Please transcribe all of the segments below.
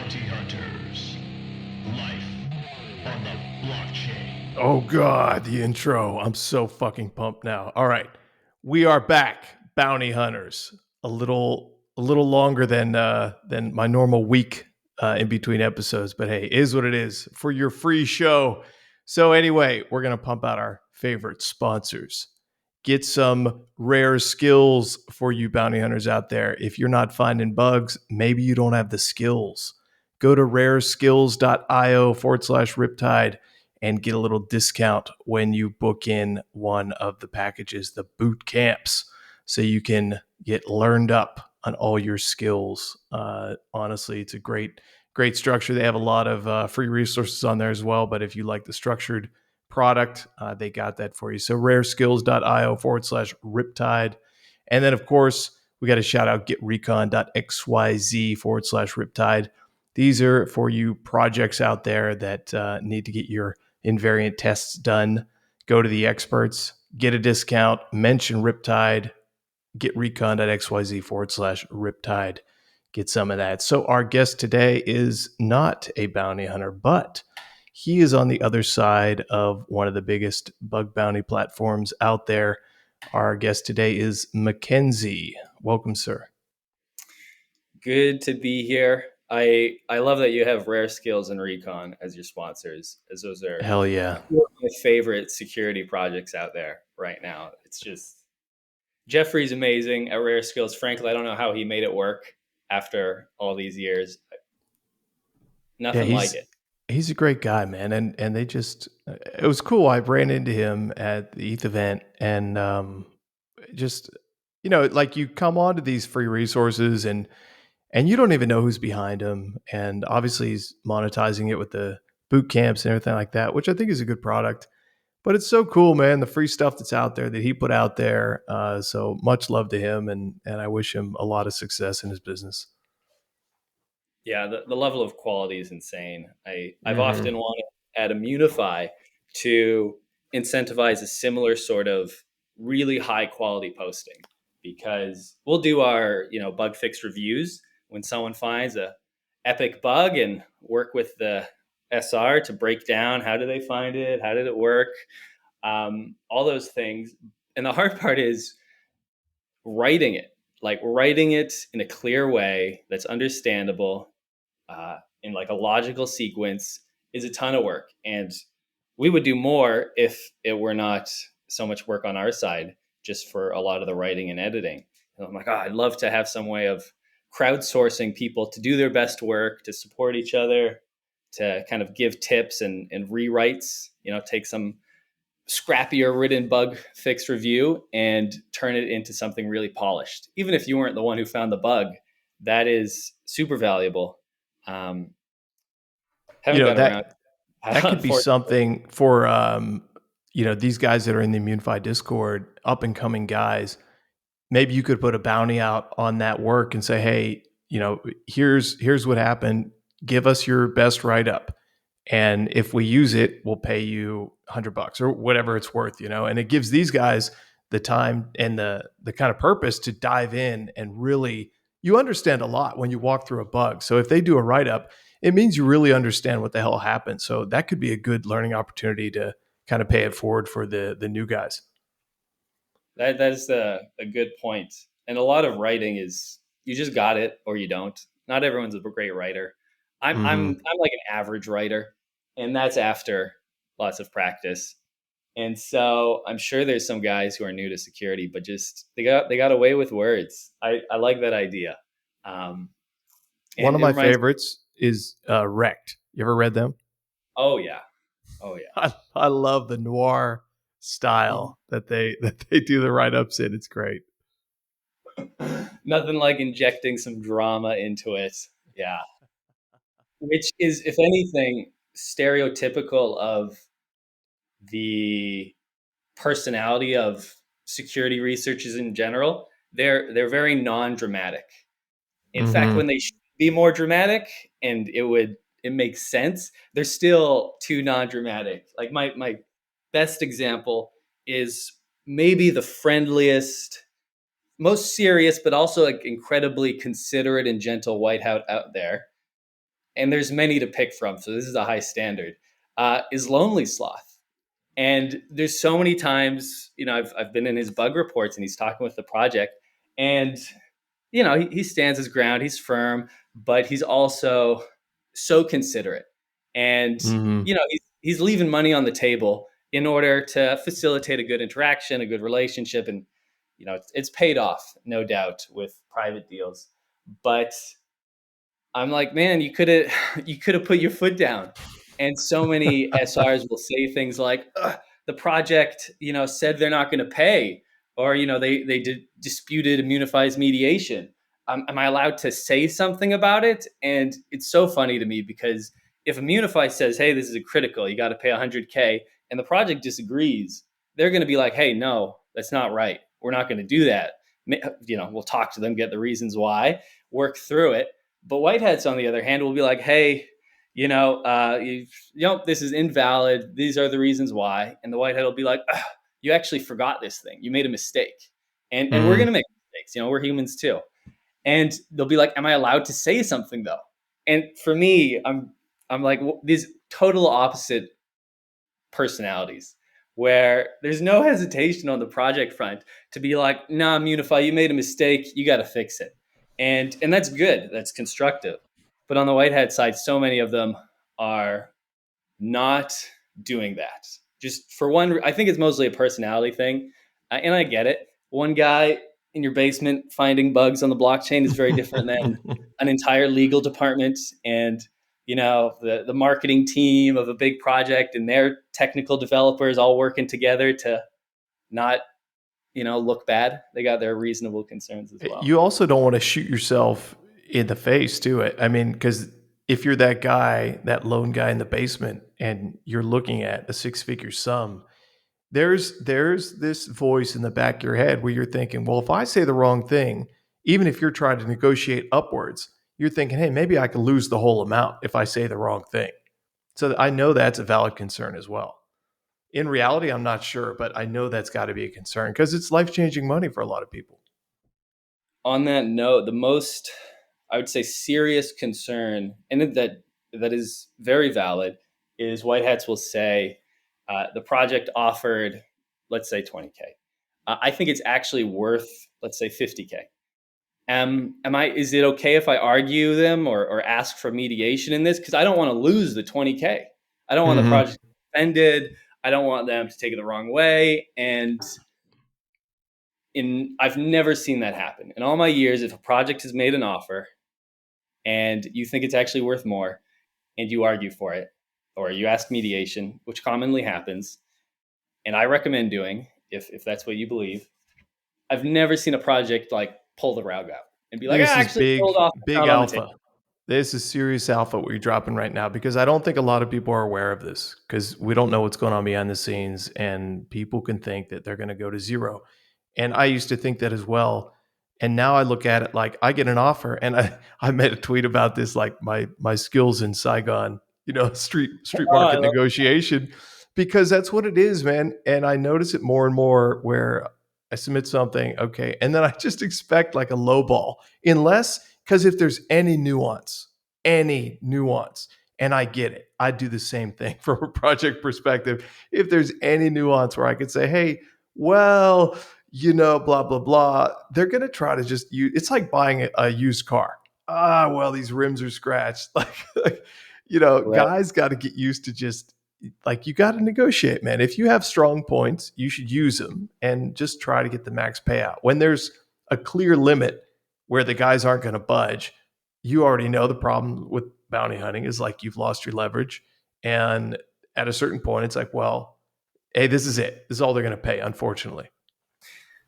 Bounty Hunters. Life on the blockchain. Oh God, the intro. I'm so fucking pumped now. All right. We are back, bounty hunters. A little longer than my normal week in between episodes, but hey, is what it is for your free show. So anyway, we're going to pump out our favorite sponsors. Get some rare skills for you bounty hunters out there. If you're not finding bugs, maybe you don't have the skills. Go to rareskills.io/riptide and get a little discount when you book in one of the packages, the boot camps, so you can get learned up on all your skills. Honestly, it's a great structure. They have a lot of free resources on there as well, but if you like the structured product, they got that for you. So rareskills.io/riptide. And then, of course, we got to shout out getrecon.xyz/riptide. These are for you projects out there that need to get your invariant tests done. Go to the experts, get a discount, mention Riptide, getrecon.xyz/Riptide. Get some of that. So our guest today is not a bounty hunter, but he is on the other side of one of the biggest bug bounty platforms out there. Our guest today is McKenzie. Welcome, sir. Good to be here. I love that you have Rare Skills and Recon as your sponsors, as those are Hell yeah. two of my favorite security projects out there right now. It's just Jeffrey's amazing at Rare Skills. Frankly, I don't know how he made it work after all these years. Nothing like it. He's a great guy, man. And they just, it was cool. I ran into him at the ETH event and just, like you come onto these free resources and you don't even know who's behind them. And obviously he's monetizing it with the boot camps and everything like that, which I think is a good product. But it's so cool, man. The free stuff that's out there that he put out there. So much love to him, and I wish him a lot of success in his business. Yeah, the level of quality is insane. I've often wanted at Immunefi to incentivize a similar sort of really high quality posting, because we'll do our bug fix reviews when someone finds a epic bug and work with the SR to break down how do they find it, how did it work, all those things. And the hard part is writing it, like writing it in a clear way that's understandable, in like a logical sequence, is a ton of work. And we would do more if it were not so much work on our side, just for a lot of the writing and editing. And I'm like, I'd love to have some way of crowdsourcing people to do their best work, to support each other, to kind of give tips and rewrites, take some scrappier written bug fix review and turn it into something really polished. Even if you weren't the one who found the bug, that is super valuable. Haven't got around. That could be something for these guys that are in the Immunefi Discord, up and coming guys. Maybe you could put a bounty out on that work and say, hey, here's what happened. Give us your best write up, and if we use it, we'll pay you $100 or whatever it's worth. And it gives these guys the time and the kind of purpose to dive in and really. You understand a lot when you walk through a bug. So if they do a write up, it means you really understand what the hell happened. So that could be a good learning opportunity to kind of pay it forward for the new guys. That is a good point. And a lot of writing is you just got it or you don't. Not everyone's a great writer. I'm like an average writer, and that's after lots of practice. And so I'm sure there's some guys who are new to security, but just they got away with words. I like that idea. One of my favorites is Wrecked. You ever read them? Oh yeah. I love the noir style that they do the write-ups in. It's great. Nothing like injecting some drama into it. Yeah. Which is, if anything, stereotypical of the personality of security researchers in general. They're very non-dramatic. In fact, when they should be more dramatic and it makes sense, they're still too non-dramatic. Like my best example is maybe the friendliest, most serious, but also like incredibly considerate and gentle white hat out there. and there's many to pick from, so this is a high standard, is lonely sloth. And there's so many times, I've been in his bug reports and he's talking with the project, and he stands his ground, he's firm, but he's also so considerate. And, Mm-hmm. he's leaving money on the table in order to facilitate a good interaction, a good relationship. And, it's paid off, no doubt, with private deals. But I'm like, man, you could have put your foot down. And so many SRs will say things like, the project, said they're not going to pay, or, they disputed Immunefi's mediation. Am I allowed to say something about it? And it's so funny to me, because if Immunefi says, hey, this is a critical, you got to pay 100K, and the project disagrees, they're going to be like, hey, no, that's not right. We're not going to do that. We'll talk to them, get the reasons why, work through it. But white hats, on the other hand, will be like, hey, this is invalid. These are the reasons why. And the white hat will be like, you actually forgot this thing. You made a mistake. And we're going to make mistakes. We're humans too. And they'll be like, am I allowed to say something though? And for me, I'm like, these total opposite personalities, where there's no hesitation on the project front to be like, nah, Immunefi, you made a mistake. You got to fix it. And that's good. That's constructive. But on the white hat side, so many of them are not doing that. Just for one, I think it's mostly a personality thing. And I get it. One guy in your basement finding bugs on the blockchain is very different than an entire legal department and the marketing team of a big project and their technical developers all working together to not look bad. They got their reasonable concerns as well. You also don't want to shoot yourself in the face too. I mean, because if you're that guy, that lone guy in the basement, and you're looking at a 6-figure sum, there's this voice in the back of your head where you're thinking, well, if I say the wrong thing, even if you're trying to negotiate upwards, you're thinking, hey, maybe I could lose the whole amount if I say the wrong thing. So I know that's a valid concern as well. In reality, I'm not sure, but I know that's got to be a concern because it's life-changing money for a lot of people. On that note, the most, I would say, serious concern, and that is very valid, is white hats will say, the project offered, let's say 20K. I think it's actually worth, let's say 50K. Is it okay if I argue them or ask for mediation in this? Because I don't want to lose the 20K. I don't want the project offended. I don't want them to take it the wrong way. And I've never seen that happen. In all my years, if a project has made an offer and you think it's actually worth more and you argue for it, or you ask mediation, which commonly happens, and I recommend doing, if that's what you believe, I've never seen a project like pull the rug out and be like, this is actually pulled off big alpha. This is serious alpha what you're dropping right now, because I don't think a lot of people are aware of this, because we don't know what's going on behind the scenes, and people can think that they're going to go to zero. And I used to think that as well. And now I look at it like I get an offer, and I made a tweet about this, like my skills in Saigon, street market negotiation, because that's what it is, man. And I notice it more and more where I submit something, okay, and then I just expect like a low ball, because if there's any nuance, and I get it, I do the same thing from a project perspective. If there's any nuance where I could say, hey, well, blah, blah, blah, they're going to try to just use, it's like buying a used car. Well, these rims are scratched. Right. Guys got to get used to just, like, you got to negotiate, man. If you have strong points, you should use them and just try to get the max payout. When there's a clear limit where the guys aren't going to budge, you already know the problem with bounty hunting is like you've lost your leverage. And at a certain point, it's like, well, hey, this is it. This is all they're going to pay, unfortunately.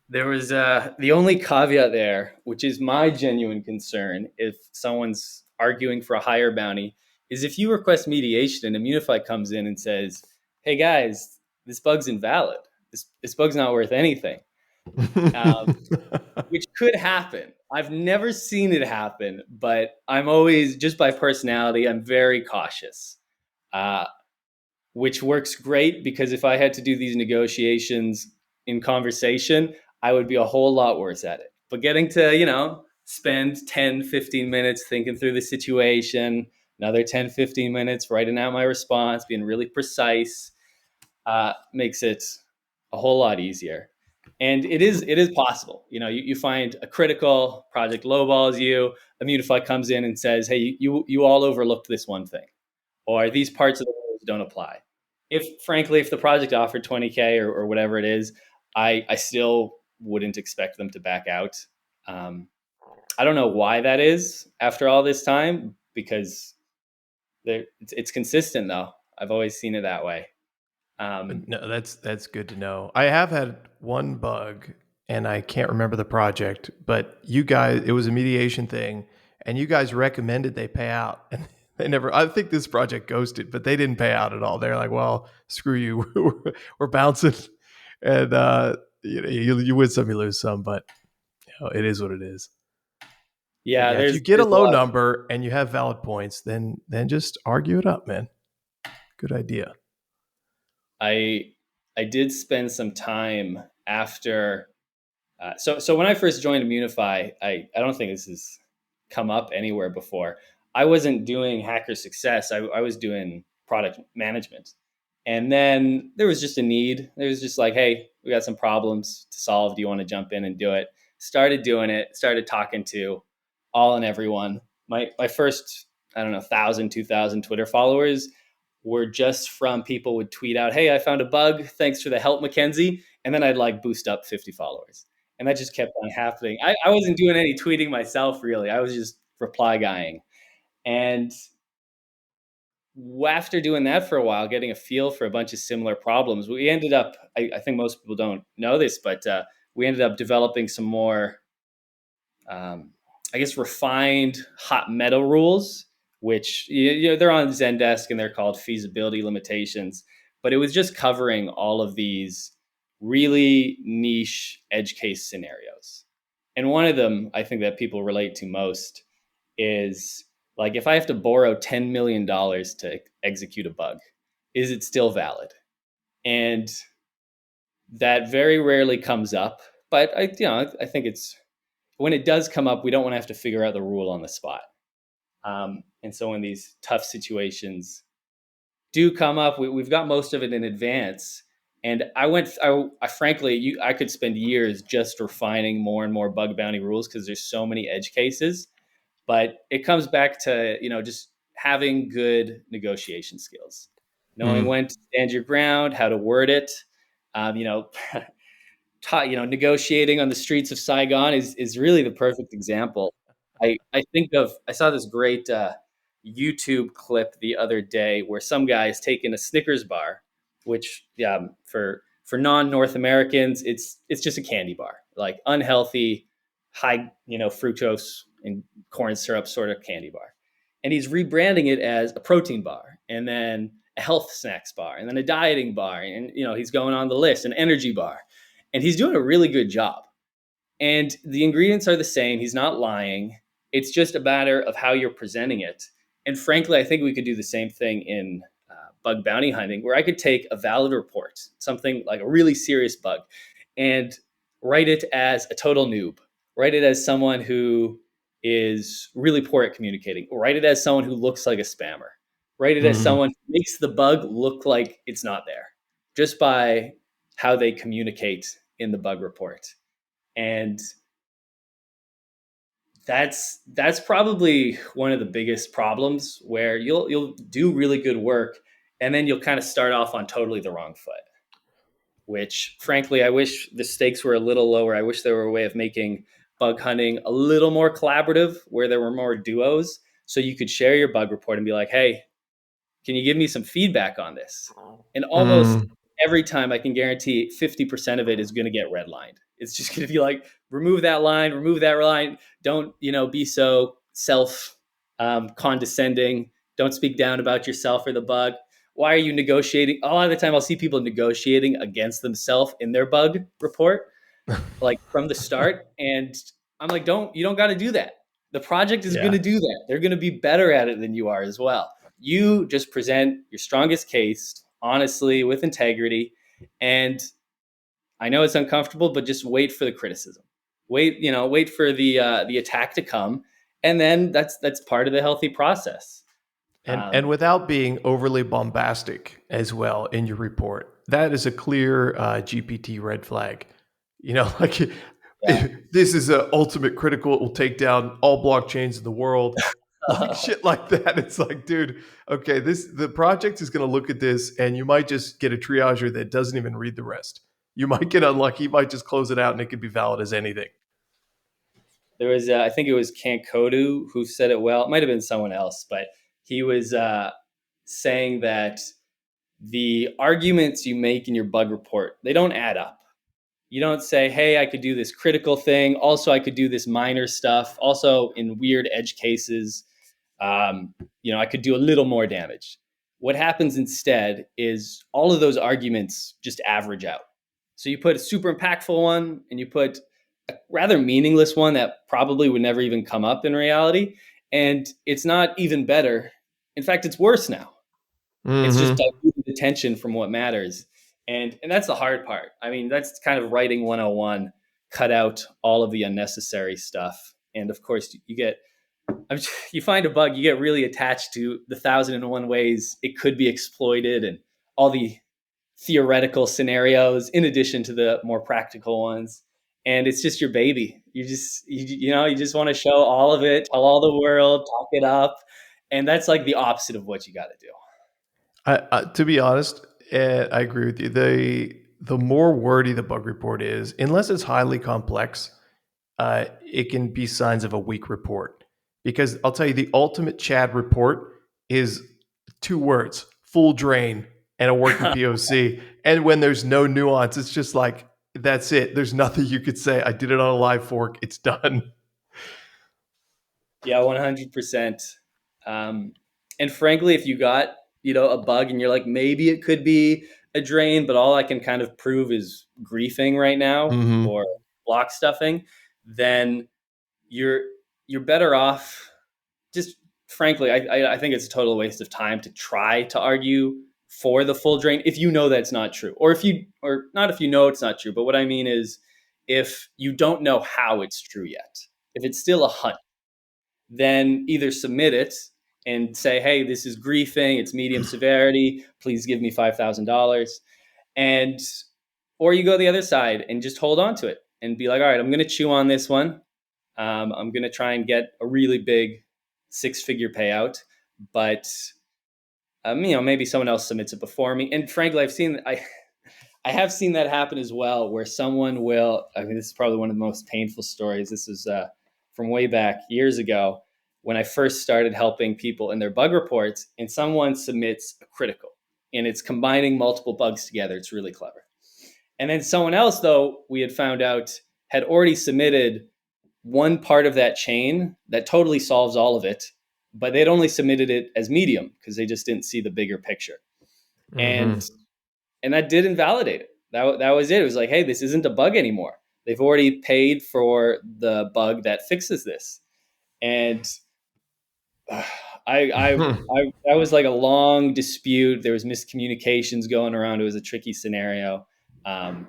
There was the only caveat there, which is my genuine concern if someone's arguing for a higher bounty, is if you request mediation and Immunefi comes in and says, hey guys, this bug's invalid. This bug's not worth anything. Which could happen. I've never seen it happen, but I'm always, just by personality, I'm very cautious, which works great, because if I had to do these negotiations in conversation, I would be a whole lot worse at it. But getting to, spend 10, 15 minutes thinking through the situation, another 10, 15 minutes writing out my response, being really precise, makes it a whole lot easier. And it is possible. You find a critical project lowballs you, Immunefi comes in and says, hey, you all overlooked this one thing, or these parts of the rules don't apply. If the project offered 20K or whatever it is, I still wouldn't expect them to back out. I don't know why that is after all this time, because it's consistent though. I've always seen it that way. No, that's good to know. I have had one bug, and I can't remember the project, but you guys, it was a mediation thing, and you guys recommended they pay out, and they never. I think this project ghosted, but they didn't pay out at all. They're like, "Well, screw you, we're bouncing," and you win some, you lose some, but it is what it is. Yeah, if you get a low number and you have valid points, then just argue it up, man. Good idea. I did spend some time after. So when I first joined Immunefi, I don't think this has come up anywhere before. I wasn't doing hacker success. I was doing product management. And then there was just a need. There was just like, hey, we got some problems to solve. Do you want to jump in and do it? Started doing it, started talking to all and everyone. My first, 1,000, 2,000 Twitter followers were just from people would tweet out, hey, I found a bug. Thanks for the help, McKenzie. And then I'd like boost up 50 followers. And that just kept on happening. I wasn't doing any tweeting myself, really. I was just reply guying. And after doing that for a while, getting a feel for a bunch of similar problems, we ended up, I think most people don't know this, but we ended up developing some more, refined hot meta rules, which they're on Zendesk and they're called feasibility limitations. But it was just covering all of these really niche edge case scenarios. And one of them I think that people relate to most is like, if I have to borrow $10 million to execute a bug, is it still valid? And that very rarely comes up. But I think it's, when it does come up, we don't want to have to figure out the rule on the spot. And so when these tough situations do come up, we've got most of it in advance. And I frankly, I could spend years just refining more and more bug bounty rules because there's so many edge cases. But it comes back to, just having good negotiation skills, knowing when to stand your ground, how to word it. Negotiating on the streets of Saigon is really the perfect example. I saw this great YouTube clip the other day where some guy is taking a Snickers bar, which for non-North Americans, it's just a candy bar, like unhealthy, high fructose and corn syrup sort of candy bar, and he's rebranding it as a protein bar, and then a health snacks bar, and then a dieting bar, and he's going on the list, an energy bar, and he's doing a really good job. And the ingredients are the same. He's not lying. It's just a matter of how you're presenting it. And frankly, I think we could do the same thing in bug bounty hunting, where I could take a valid report, something like a really serious bug, and write it as a total noob, write it as someone who is really poor at communicating, or write it as someone who looks like a spammer, write it as someone who makes the bug look like it's not there, just by how they communicate in the bug report. And that's probably one of the biggest problems, where you'll do really good work and then you'll kind of start off on totally the wrong foot, which frankly, I wish the stakes were a little lower. I wish there were a way of making bug hunting a little more collaborative, where there were more duos, so you could share your bug report and be like, hey, can you give me some feedback on this? And almost every time, I can guarantee 50% of it is going to get redlined. It's just going to be like, remove that line, remove that line. Don't, be so condescending. Don't speak down about yourself or the bug. Why are you negotiating? A lot of the time I'll see people negotiating against themselves in their bug report, like from the start. And I'm like, you don't got to do that. The project is going to do that. They're going to be better at it than you are as well. You just present your strongest case, honestly, with integrity. And I know it's uncomfortable, but just wait for the criticism. Wait for the attack to come. And then that's part of the healthy process. And without being overly bombastic as well in your report, that is a clear GPT red flag. You know, like this is a ultimate critical. It will take down all blockchains in the world. Like shit like that. It's like, dude, okay, the project is going to look at this, and you might just get a triager that doesn't even read the rest. You might get unlucky. You might just close it out, and it could be valid as anything. There was, I think it was Kankodu who said it well. It might have been someone else, but he was saying that the arguments you make in your bug report, they don't add up. You don't say, hey, I could do this critical thing. Also, I could do this minor stuff. Also, in weird edge cases, I could do a little more damage. What happens instead is all of those arguments just average out. So you put a super impactful one and you put a rather meaningless one that probably would never even come up in reality. And it's not even better. In fact, it's worse now. It's just diluting the tension from what matters. And that's the hard part. I mean, that's kind of writing 101, cut out all of the unnecessary stuff. And of course, you find a bug, you get really attached to the 1,001 ways it could be exploited and all the theoretical scenarios in addition to the more practical ones. And it's just your baby. You just want to show all of it, tell all the world, talk it up. And that's like the opposite of what you got to do. To be honest, I agree with you. The more wordy the bug report is, unless it's highly complex, it can be signs of a weak report. Because I'll tell you, the ultimate Chad report is 2 words: full drain and a working POC. And when there's no nuance, it's just like, that's it. There's nothing you could say. I did it on a live fork. It's done. Yeah, 100%. And frankly, if you got, a bug and you're like, maybe it could be a drain, but all I can kind of prove is griefing right now or block stuffing, then you're better off. Just frankly, I think it's a total waste of time to try to argue for the full drain if you know that's not true, or not if you know it's not true. But what I mean is, if you don't know how it's true yet, if it's still a hunch, then either submit it and say, hey, this is griefing, it's medium severity, please give me $5,000. Or you go the other side and just hold on to it and be like, all right, I'm going to chew on this one. I'm going to try and get a really big 6-figure payout, but maybe someone else submits it before me. And frankly, I have seen that happen as well, where someone will. I mean, this is probably one of the most painful stories. This is from way back years ago when I first started helping people in their bug reports, and someone submits a critical, and it's combining multiple bugs together. It's really clever. And then someone else, though, we had found out, had already submitted one part of that chain that totally solves all of it, but they'd only submitted it as medium because they just didn't see the bigger picture. And that did invalidate it. That was it. It was like, hey, this isn't a bug anymore. They've already paid for the bug that fixes this. And that was like a long dispute. There was miscommunications going around. It was a tricky scenario. And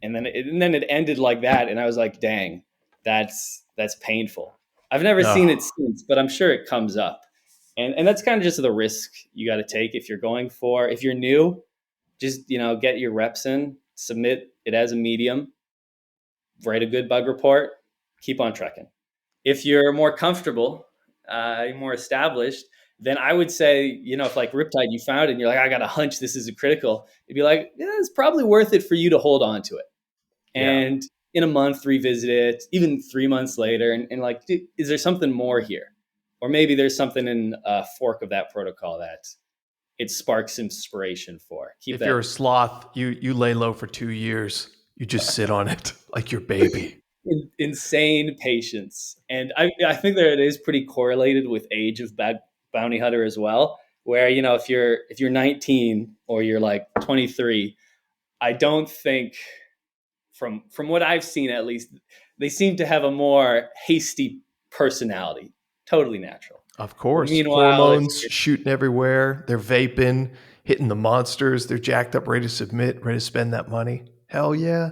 then it ended like that. And I was like, dang, that's painful. I've never seen it since, but I'm sure it comes up. And that's kind of just the risk you got to take if you're new, just, get your reps in, submit it as a medium, write a good bug report, keep on trekking. If you're more comfortable, more established, then I would say, if like Riptide, you found it and you're like, I got a hunch this is a critical, it'd be like, yeah, it's probably worth it for you to hold on to it. And in a month, revisit it, even 3 months later, and like, is there something more here? Or maybe there's something in a fork of that protocol that it sparks inspiration for. If you're a sloth, you lay low for 2 years. You just sit on it like your baby. Insane patience. And I think that it is pretty correlated with age of bounty hunter as well, where, if you're 19 or you're like 23, I don't think, from what I've seen at least, they seem to have a more hasty personality. Totally natural. Of course. Meanwhile, hormones shooting everywhere. They're vaping, hitting the monsters. They're jacked up, ready to submit, ready to spend that money. Hell yeah.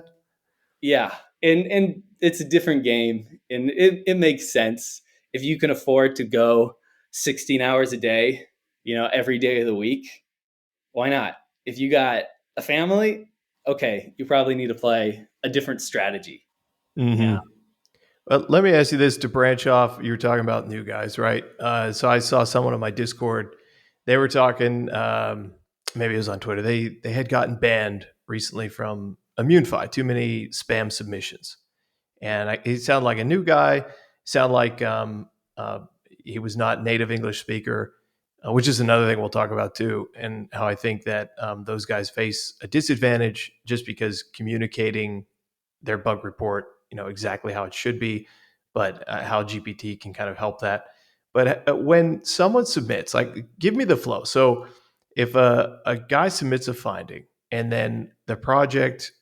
Yeah. And it's a different game. And it makes sense. If you can afford to go 16 hours a day, every day of the week, why not? If you got a family, okay, you probably need to play a different strategy. Yeah. Let me ask you this to branch off. You were talking about new guys, right? So I saw someone on my Discord. They were talking. Maybe it was on Twitter. They had gotten banned recently from Immunefi. Too many spam submissions, and he sounded like a new guy. Sounded like he was not native English speaker, which is another thing we'll talk about too, and how I think that those guys face a disadvantage just because communicating their bug report, exactly how it should be, but how GPT can kind of help that. But when someone submits, like, give me the flow. So if a guy submits a finding and then the project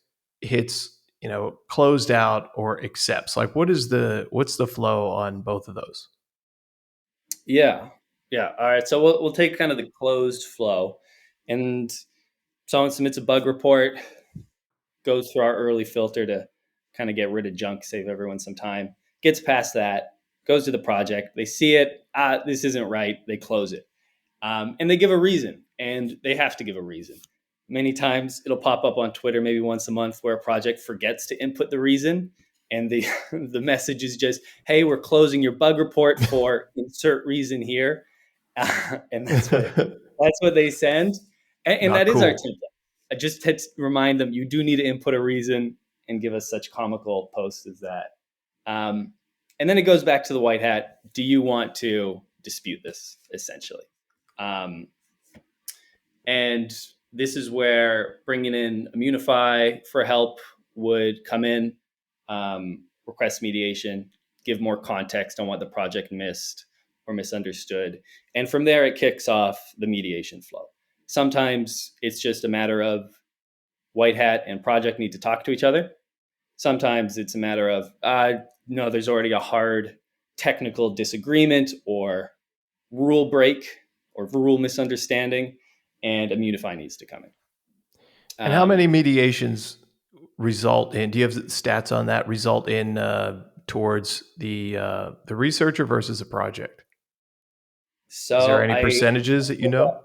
hits, closed out or accepts, like, what's the flow on both of those? Yeah. Yeah. All right. So we'll take kind of the closed flow, and someone submits a bug report, goes through our early filter to kind of get rid of junk, save everyone some time, gets past that, goes to the project. They see it. This isn't right. They close it. And they give a reason, and they have to give a reason. Many times it'll pop up on Twitter, maybe once a month, where a project forgets to input the reason. And the, the message is just, hey, we're closing your bug report for insert reason here. And that's what they send. And that is our template. I just had to remind them, you do need to input a reason, and give us such comical posts as that. And then it goes back to the white hat. Do you want to dispute this, essentially? And this is where bringing in Immunefi for help would come in, request mediation, give more context on what the project missed or misunderstood. And from there, it kicks off the mediation flow. Sometimes it's just a matter of white hat and project need to talk to each other. Sometimes it's a matter of, no, there's already a hard technical disagreement or rule break or rule misunderstanding, and Immunefi needs to come in. And how many mediations result in? Do you have stats on that? Result in towards the researcher versus the project? So is there any percentages that you know?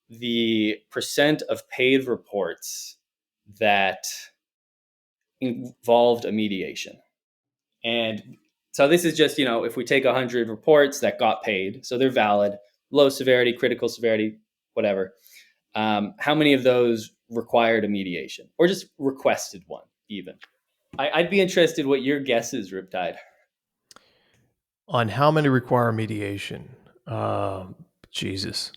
The percent of paid reports that involved a mediation. And so this is just, if we take 100 reports that got paid, so they're valid, low severity, critical severity, whatever. How many of those required a mediation or just requested one even? I'd be interested what your guess is, Riptide. On how many require mediation? Jesus.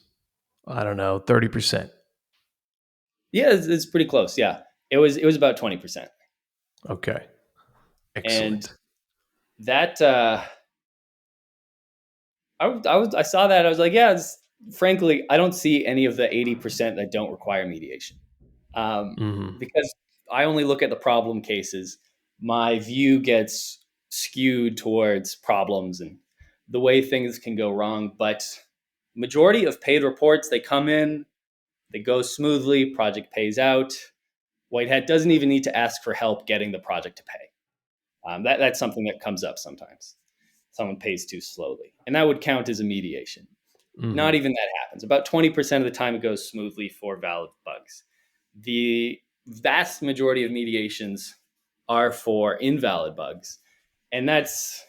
I don't know, 30%. Yeah, it's pretty close. Yeah. It was about 20%. Okay. Excellent. And that I saw that. I was like, yeah, frankly, I don't see any of the 80% that don't require mediation. Because I only look at the problem cases. My view gets skewed towards problems and the way things can go wrong. But majority of paid reports, they come in, they go smoothly, project pays out. White hat doesn't even need to ask for help getting the project to pay. That's something that comes up sometimes. Someone pays too slowly. And that would count as a mediation. Not even that happens. About 20% of the time it goes smoothly for valid bugs. The vast majority of mediations are for invalid bugs. And that's,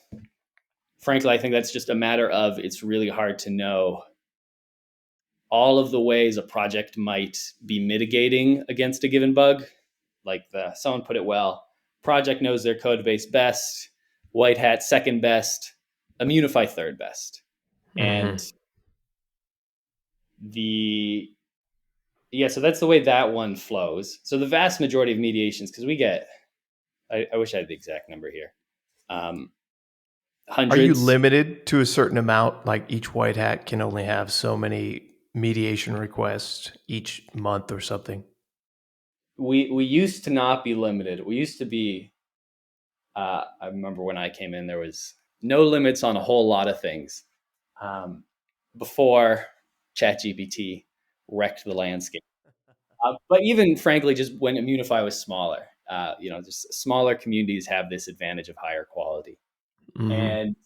frankly, I think that's just a matter of it's really hard to know all of the ways a project might be mitigating against a given bug. Like someone put it well, project knows their code base best, white hat second best, Immunefi third best. And so that's the way that one flows. So the vast majority of mediations, because we get, I wish I had the exact number here. Hundreds. Are you limited to a certain amount? Like each white hat can only have so many mediation requests each month or something? We used to not be limited. We used to be, I remember when I came in, there was no limits on a whole lot of things. Before ChatGPT wrecked the landscape. But even frankly, just when Immunefi was smaller, just smaller communities have this advantage of higher quality. And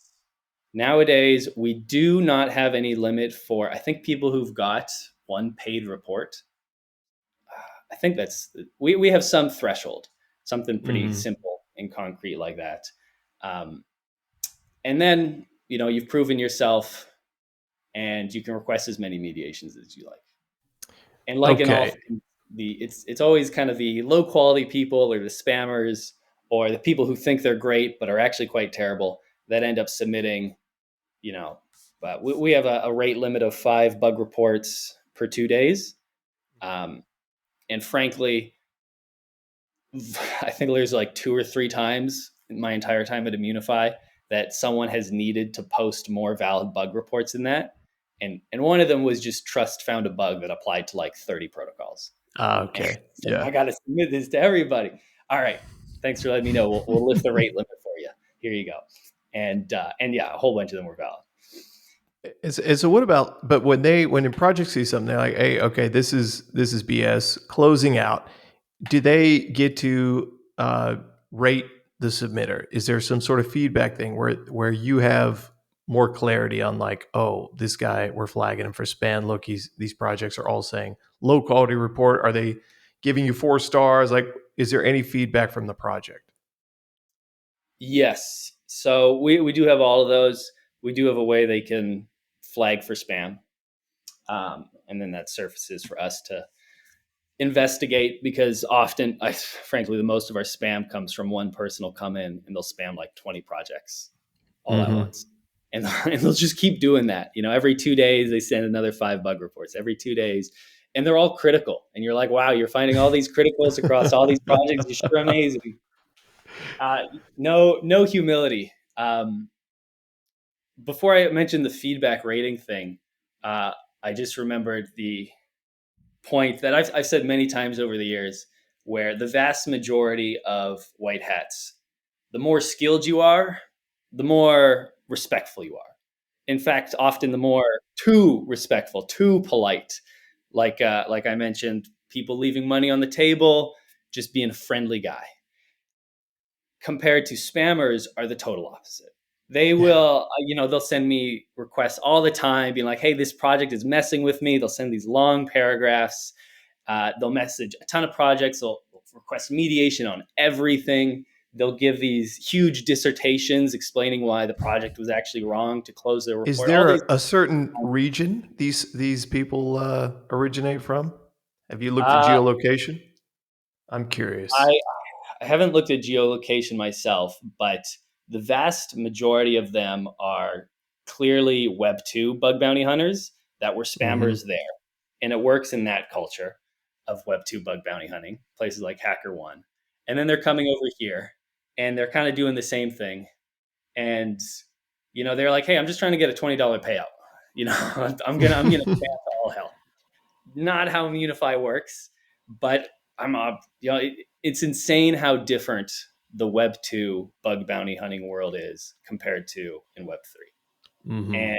Nowadays, we do not have any limit for, I think, people who've got one paid report. I think we have some threshold, something pretty simple and concrete like that. And then, you've proven yourself and you can request as many mediations as you like. And like in all, it's always kind of the low quality people or the spammers or the people who think they're great but are actually quite terrible that end up submitting. But we have a rate limit of 5 bug reports per 2 days, and frankly, I think there's like 2 or 3 times in my entire time at Immunefi that someone has needed to post more valid bug reports than that. And one of them was just Trust found a bug that applied to like 30 protocols. Okay. So yeah. I got to submit this to everybody. All right. Thanks for letting me know. We'll lift the rate limit for you. Here you go. And yeah, a whole bunch of them were valid. So what about, but when in projects see something, they're like, hey, okay, this is BS, closing out. Do they get to rate the submitter? Is there some sort of feedback thing where you have more clarity on like, oh, this guy, we're flagging him for spam. Look, these projects are all saying low quality report. Are they giving you 4 stars? Like, is there any feedback from the project? Yes. So we do have all of those. We do have a way they can flag for spam. And then that surfaces for us to investigate, because often, frankly, the most of our spam comes from one person will come in and they'll spam like 20 projects all at once. And they'll just keep doing that. Every 2 days, they send another 5 bug reports every 2 days. And they're all critical. And you're like, wow, you're finding all these criticals across all these projects. You're sure amazing. No humility. Before I mentioned the feedback rating thing, I just remembered the point that I've said many times over the years, where the vast majority of white hats, the more skilled you are, the more respectful you are. In fact, often the more too respectful, too polite. Like I mentioned, people leaving money on the table, just being a friendly guy. Compared to spammers are the total opposite. They will, they'll send me requests all the time being like, hey, this project is messing with me. They'll send these long paragraphs. They'll message a ton of projects. They'll request mediation on everything. They'll give these huge dissertations explaining why the project was actually wrong to close their report. Is there a certain region these people originate from? Have you looked at geolocation? I'm curious. I haven't looked at geolocation myself, but the vast majority of them are clearly Web 2 bug bounty hunters that were spammers there. And it works in that culture of Web 2 bug bounty hunting, places like HackerOne. And then they're coming over here and they're kind of doing the same thing. And, they're like, hey, I'm just trying to get a $20 payout. I'm gonna spam to all hell. Not how Immunefi works, but it's insane how different the Web 2 bug bounty hunting world is compared to in Web 3. And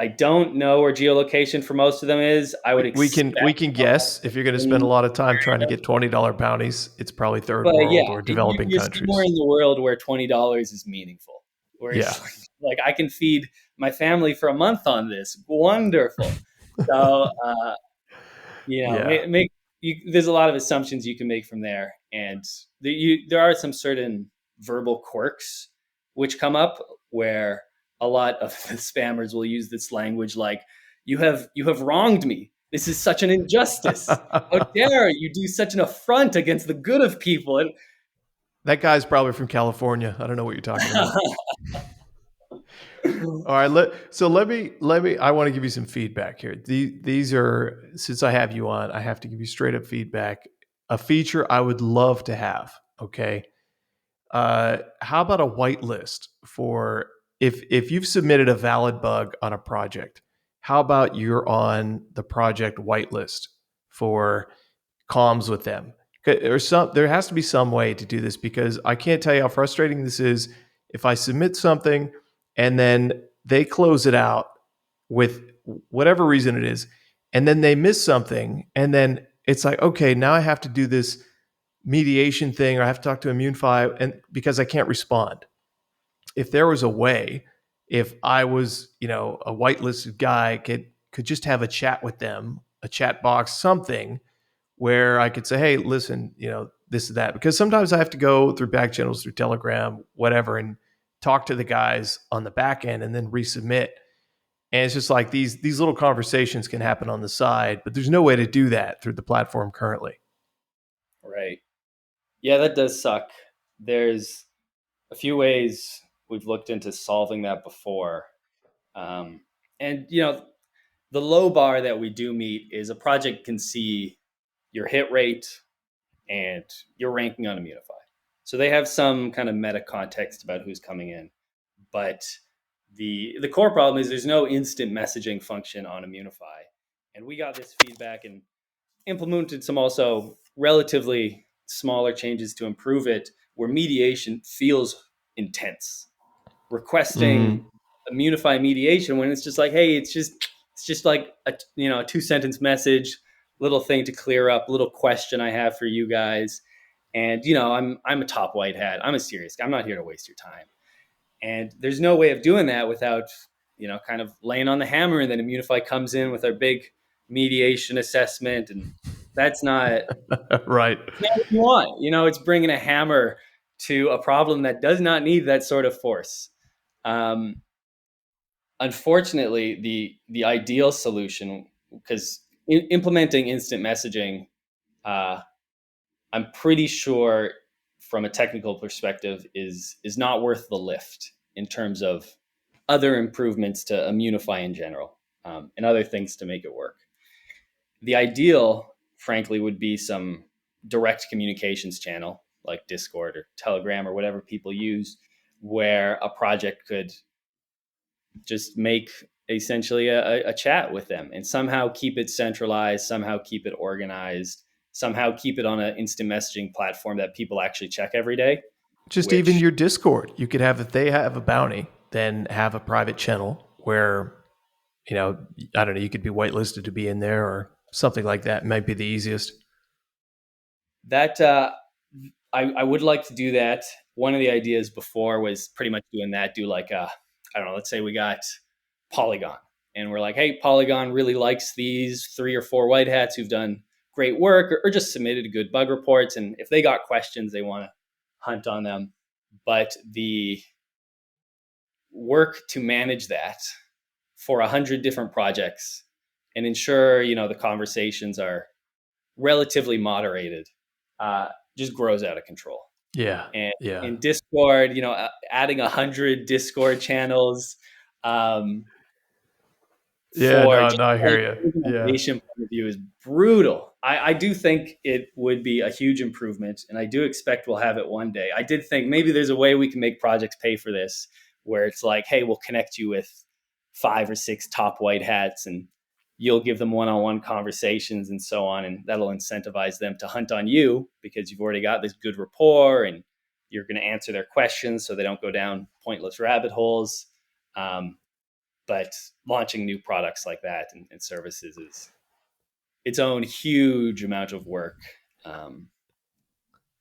I don't know where geolocation for most of them is. I would expect we can guess if you're going to spend a lot of time trying to get $20 bounties, it's probably third world or developing countries. Somewhere in the world where $20 is meaningful. Where it's like I can feed my family for a month on this. Wonderful. So there's a lot of assumptions you can make from there, and there are some certain verbal quirks which come up where a lot of the spammers will use this language like, you have wronged me. This is such an injustice. How dare you do such an affront against the good of people? And that guy's probably from California. I don't know what you're talking about. All right. Let me, I want to give you some feedback here. These are, since I have you on, I have to give you straight up feedback. A feature I would love to have. Okay. How about a whitelist for if you've submitted a valid bug on a project, how about you're on the project whitelist for comms with them? There has to be some way to do this, because I can't tell you how frustrating this is. If I submit something and then they close it out with whatever reason it is, and then they miss something, and then it's like, okay, now I have to do this mediation thing, or I have to talk to Immunefi, and because I can't respond. if there was a way, if I was, you know, a whitelisted guy, could just have a chat with them, a chat box, something where I could say, hey, listen, you know, this is that. Because sometimes I have to go through back channels, through Telegram, whatever, and talk to the guys on the back end and then resubmit. And it's just like these little conversations can happen on the side, but there's no way to do that through the platform currently. Right. Yeah, that does suck. There's a few ways we've looked into solving that before. And, you know, the low bar that we do meet is a project can see your hit rate and your ranking on Immunefi. So they have some kind of meta context about who's coming in. But the core problem is there's no instant messaging function on Immunefi. And we got this feedback and implemented some also relatively smaller changes to improve it, where mediation feels intense. Requesting Immunefi mediation when it's just like, hey, it's just like a 2-sentence message, little thing to clear up, little question I have for you guys. And I'm a top white hat. I'm a serious guy. I'm not here to waste your time. And there's no way of doing that without, kind of laying on the hammer. And then Immunefi comes in with our big mediation assessment. And that's not right. not what you want. It's bringing a hammer to a problem that does not need that sort of force. Unfortunately, the ideal solution, because implementing instant messaging, I'm pretty sure from a technical perspective is not worth the lift in terms of other improvements to Immunefi in general, and other things to make it work. The ideal, frankly, would be some direct communications channel like Discord or Telegram or whatever people use, where a project could just make essentially a chat with them and somehow keep it centralized, somehow keep it organized, somehow keep it on an instant messaging platform that people actually check every day. Just even your Discord, you could have, if they have a bounty, then have a private channel where, I don't know, you could be whitelisted to be in there or something like that. It might be the easiest. That I would like to do that. One of the ideas before was pretty much doing that. Do like I don't know, let's say we got Polygon and we're like, hey, Polygon really likes these 3 or 4 white hats who've done great work or just submitted good bug reports. And if they got questions, they want to hunt on them. But the work to manage that for 100 different projects and ensure, the conversations are relatively moderated, just grows out of control. Yeah. And yeah. in Discord, adding 100 Discord channels, I hear you. Point of view is brutal. I do think it would be a huge improvement, and I do expect we'll have it one day. I did think maybe there's a way we can make projects pay for this, where it's like, hey, we'll connect you with 5 or 6 top white hats, and you'll give them one-on-one conversations and so on, and that'll incentivize them to hunt on you because you've already got this good rapport, and you're going to answer their questions so they don't go down pointless rabbit holes. But launching new products like that and services is its own huge amount of work,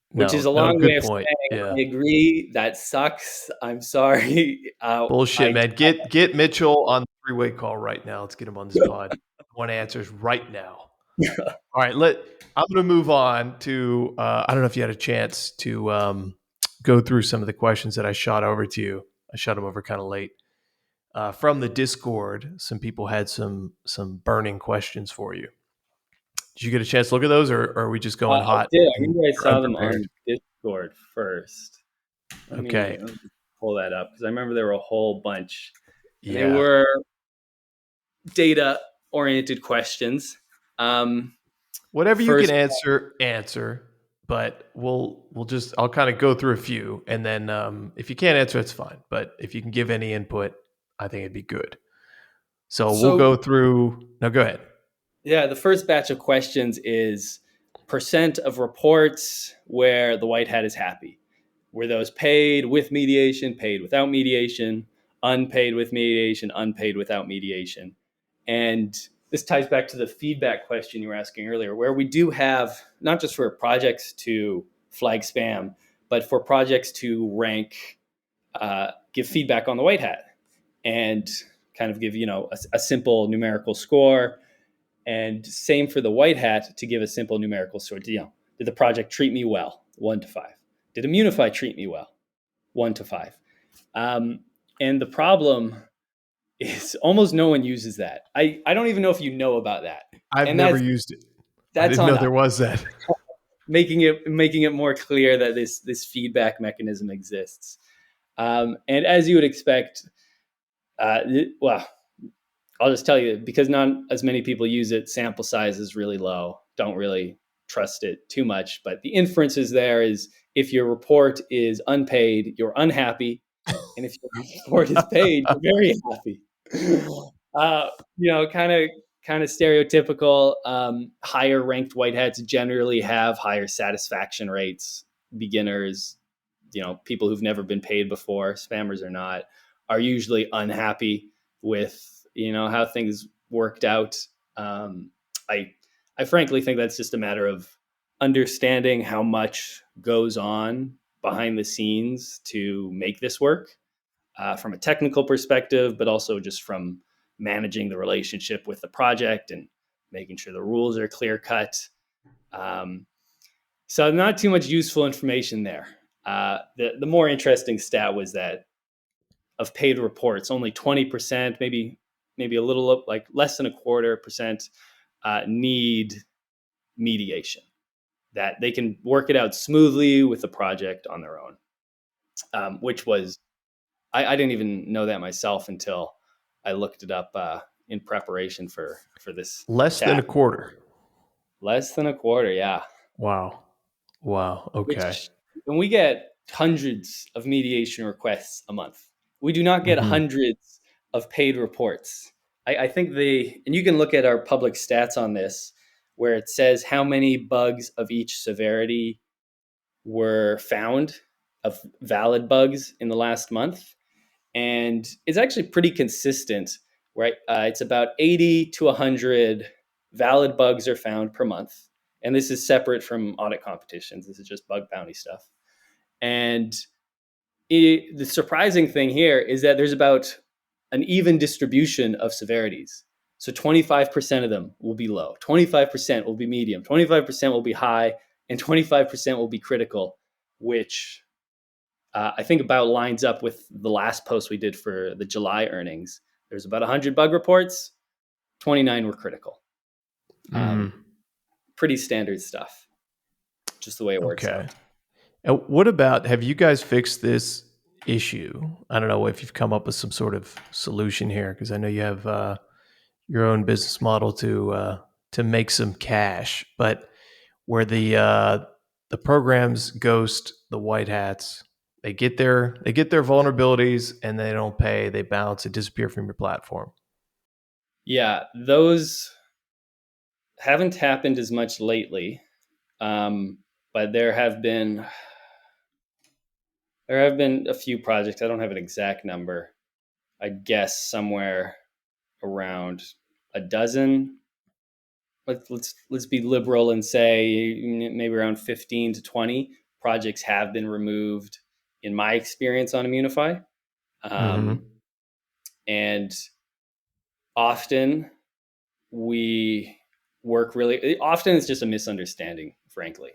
which is a long way of saying, I agree, that sucks. I'm sorry. Bullshit, man. Get Mitchell on the 3-way call right now. Let's get him on this pod. I want answers right now. All right, I'm going to move on to, I don't know if you had a chance to go through some of the questions that I shot over to you. I shot them over kind of late. From the Discord, some people had some burning questions for you. Did you get a chance to look at those, or are we just going hot? I did. I remember I saw them on Discord first. Let me pull that up because I remember there were a whole bunch. And they were data-oriented questions. Whatever you can answer. But I'll kind of go through a few, and then if you can't answer, it's fine. But if you can give any input, I think it'd be good. So we'll go through. No, go ahead. Yeah, the first batch of questions is % of reports where the white hat is happy. Were those paid with mediation, paid without mediation, unpaid with mediation, unpaid without mediation? And this ties back to the feedback question you were asking earlier, where we do have, not just for projects to flag spam, but for projects to rank give feedback on the white hat and kind of give, a simple numerical score. And same for the white hat, to give a simple numerical score. Did the project treat me well? 1 to 5. Did Immunefi treat me well? 1 to 5. And the problem is almost no one uses that. I don't even know if you know about that. I've never used it. I didn't know there was that. Making it more clear that this feedback mechanism exists. And as you would expect, well, I'll just tell you, because not as many people use it, sample size is really low. Don't really trust it too much. But the inferences there is, if your report is unpaid, you're unhappy. And if your report is paid, you're very happy. Kind of stereotypical. Higher ranked white hats generally have higher satisfaction rates. Beginners, people who've never been paid before, spammers or not, are usually unhappy with how things worked out. I frankly think that's just a matter of understanding how much goes on behind the scenes to make this work, from a technical perspective, but also just from managing the relationship with the project and making sure the rules are clear cut. So not too much useful information there. The more interesting stat was that of paid reports, only 20%, maybe a little, like less than 25%, need mediation, that they can work it out smoothly with the project on their own, which was, I didn't even know that myself until I looked it up in preparation for this. Less than a quarter. Less than a quarter, yeah. Wow. Okay. And we get hundreds of mediation requests a month. We do not get hundreds of paid reports. I think and you can look at our public stats on this, where it says how many bugs of each severity were found, of valid bugs in the last month. And it's actually pretty consistent, right? It's about 80 to 100 valid bugs are found per month. And this is separate from audit competitions. This is just bug bounty stuff. And the surprising thing here is that there's about an even distribution of severities. So 25% of them will be low, 25% will be medium, 25% will be high, and 25% will be critical, which I think about lines up with the last post we did for the July earnings. There's about 100 bug reports, 29 were critical. Pretty standard stuff, just the way it works out. And what about, have you guys fixed this issue? I don't know if you've come up with some sort of solution here, because I know you have your own business model to make some cash, but where the programs ghost the white hats, they get their vulnerabilities and they don't pay, they bounce, they disappear from your platform. Yeah, those haven't happened as much lately, but there have been a few projects. I don't have an exact number. I guess somewhere around a dozen. Let's be liberal and say maybe around 15 to 20 projects have been removed in my experience on Immunefi. And often it's just a misunderstanding, frankly.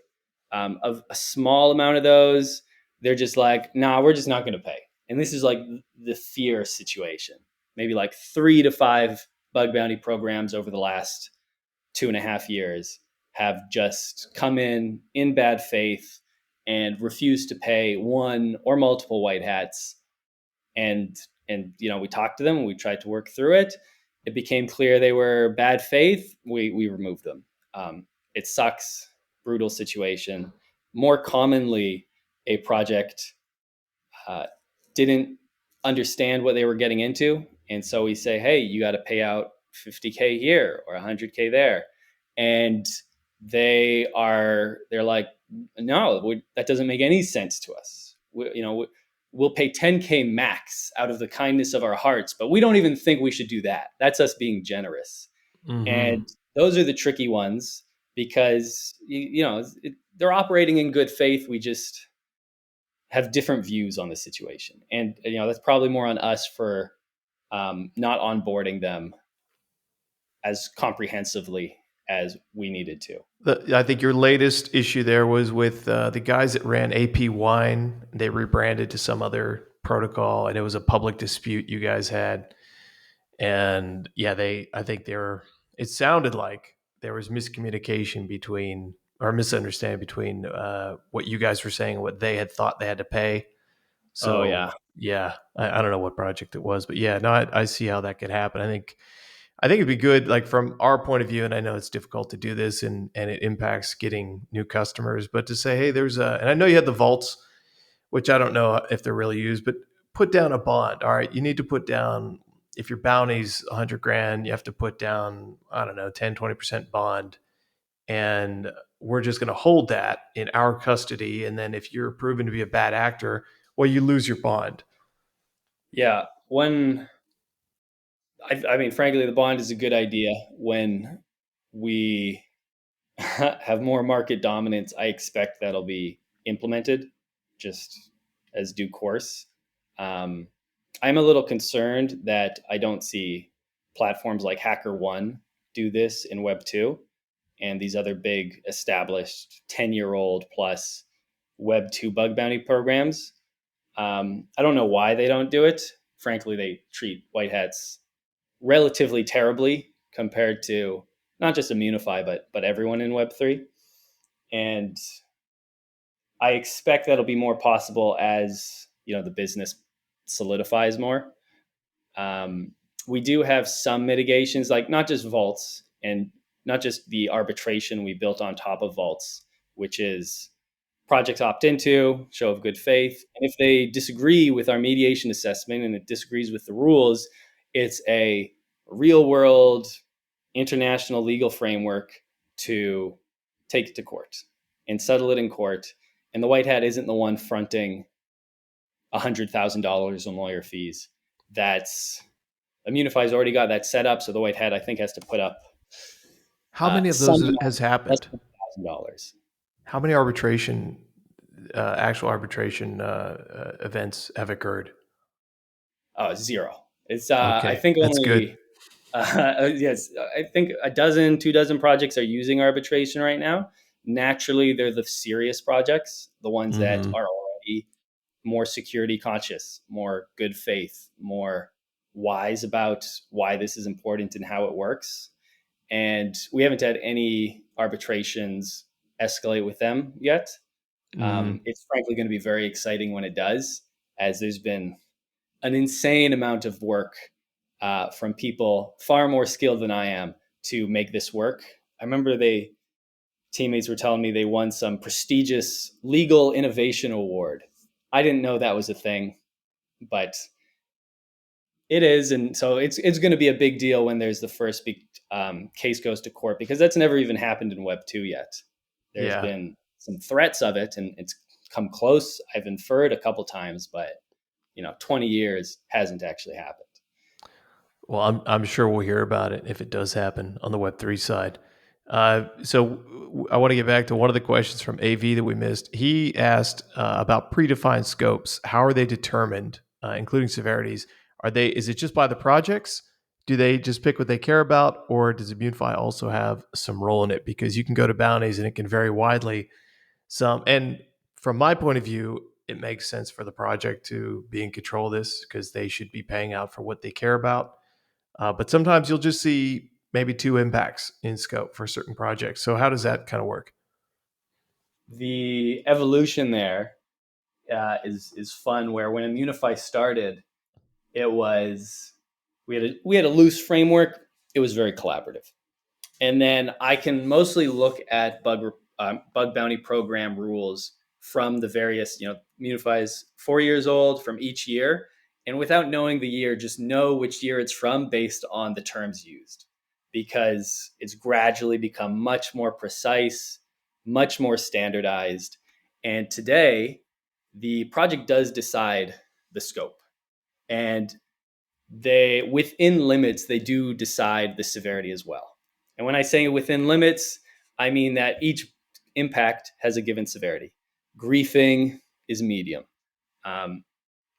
Of a small amount of those, they're just like, nah, we're just not going to pay. And this is like the fear situation. Maybe like 3 to 5 bug bounty programs over the last 2.5 years have just come in bad faith and refused to pay one or multiple white hats. And we talked to them and we tried to work through it. It became clear they were bad faith. We removed them. It sucks. Brutal situation. More commonly, a project didn't understand what they were getting into. And so we say, hey, you got to pay out $50K here or $100K there. And they're like, no, that doesn't make any sense to us. We'll pay $10K max out of the kindness of our hearts, but we don't even think we should do that. That's us being generous. And those are the tricky ones, because they're operating in good faith. We just have different views on the situation. And, that's probably more on us for not onboarding them as comprehensively as we needed to. I think your latest issue there was with the guys that ran AP Wine. They rebranded to some other protocol, and it was a public dispute you guys had. And yeah, it sounded like there was miscommunication between, or misunderstanding between what you guys were saying and what they had thought they had to pay. So yeah, I don't know what project it was, but yeah, no, I see how that could happen. I think it'd be good, like from our point of view, and I know it's difficult to do this and it impacts getting new customers, but to say, hey, and I know you had the vaults, which I don't know if they're really used, but put down a bond. All right, you need to put down, if your bounty's 100 grand, you have to put down, I don't know, 10, 20% bond. And we're just going to hold that in our custody. And then if you're proven to be a bad actor, well, you lose your bond. Yeah. I mean, frankly, the bond is a good idea when we have more market dominance. I expect that'll be implemented just as due course. I'm a little concerned that I don't see platforms like HackerOne do this in Web 2 and these other big established 10-year-old plus Web 2 bug bounty programs. I don't know why they don't do it. Frankly, they treat white hats relatively terribly compared to not just Immunefi, but everyone in Web3. And I expect that'll be more possible as the business solidifies more. We do have some mitigations, like not just vaults and not just the arbitration we built on top of vaults, which is projects opt into, show of good faith. And if they disagree with our mediation assessment and it disagrees with the rules, it's a real world international legal framework to take it to court and settle it in court. And the white hat isn't the one fronting $100,000 in lawyer fees. That's Immunefi's already got that set up. So the white hat, I think, has to put up. How many of those has happened? $1,000. How many actual arbitration events have occurred? Zero. It's okay, I think that's only good. Yes, I think 2 dozen projects are using arbitration right now. Naturally, they're the serious projects, the ones that are already more security conscious, more good faith, more wise about why this is important and how it works. And we haven't had any arbitrations escalate with them yet. It's frankly going to be very exciting when it does, as there's been an insane amount of work from people far more skilled than I am to make this work. I remember teammates were telling me they won some prestigious legal innovation award. I didn't know that was a thing, but it is. And so it's going to be a big deal when there's the first big case goes to court, because that's never even happened in Web 2 yet. There's been some threats of it and it's come close. I've inferred a couple times, but 20 years hasn't actually happened. Well, I'm sure we'll hear about it if it does happen on the Web3 side. So I want to get back to one of the questions from AV that we missed. He asked about predefined scopes. How are they determined, including severities? Is it just by the projects? Do they just pick what they care about, or does Immunefi also have some role in it? Because you can go to bounties and it can vary widely. And from my point of view, it makes sense for the project to be in control of this because they should be paying out for what they care about. But sometimes you'll just see maybe 2 impacts in scope for certain projects. So how does that kind of work? The evolution there is fun. Where when Immunefi started, it was we had a loose framework. It was very collaborative, and then I can mostly look at bug bounty program rules from the various. Immunefi is 4 years old from each year. And without knowing the year, just know which year it's from based on the terms used, because it's gradually become much more precise, much more standardized. And today, the project does decide the scope. And within limits, they do decide the severity as well. And when I say within limits, I mean that each impact has a given severity. Griefing is medium.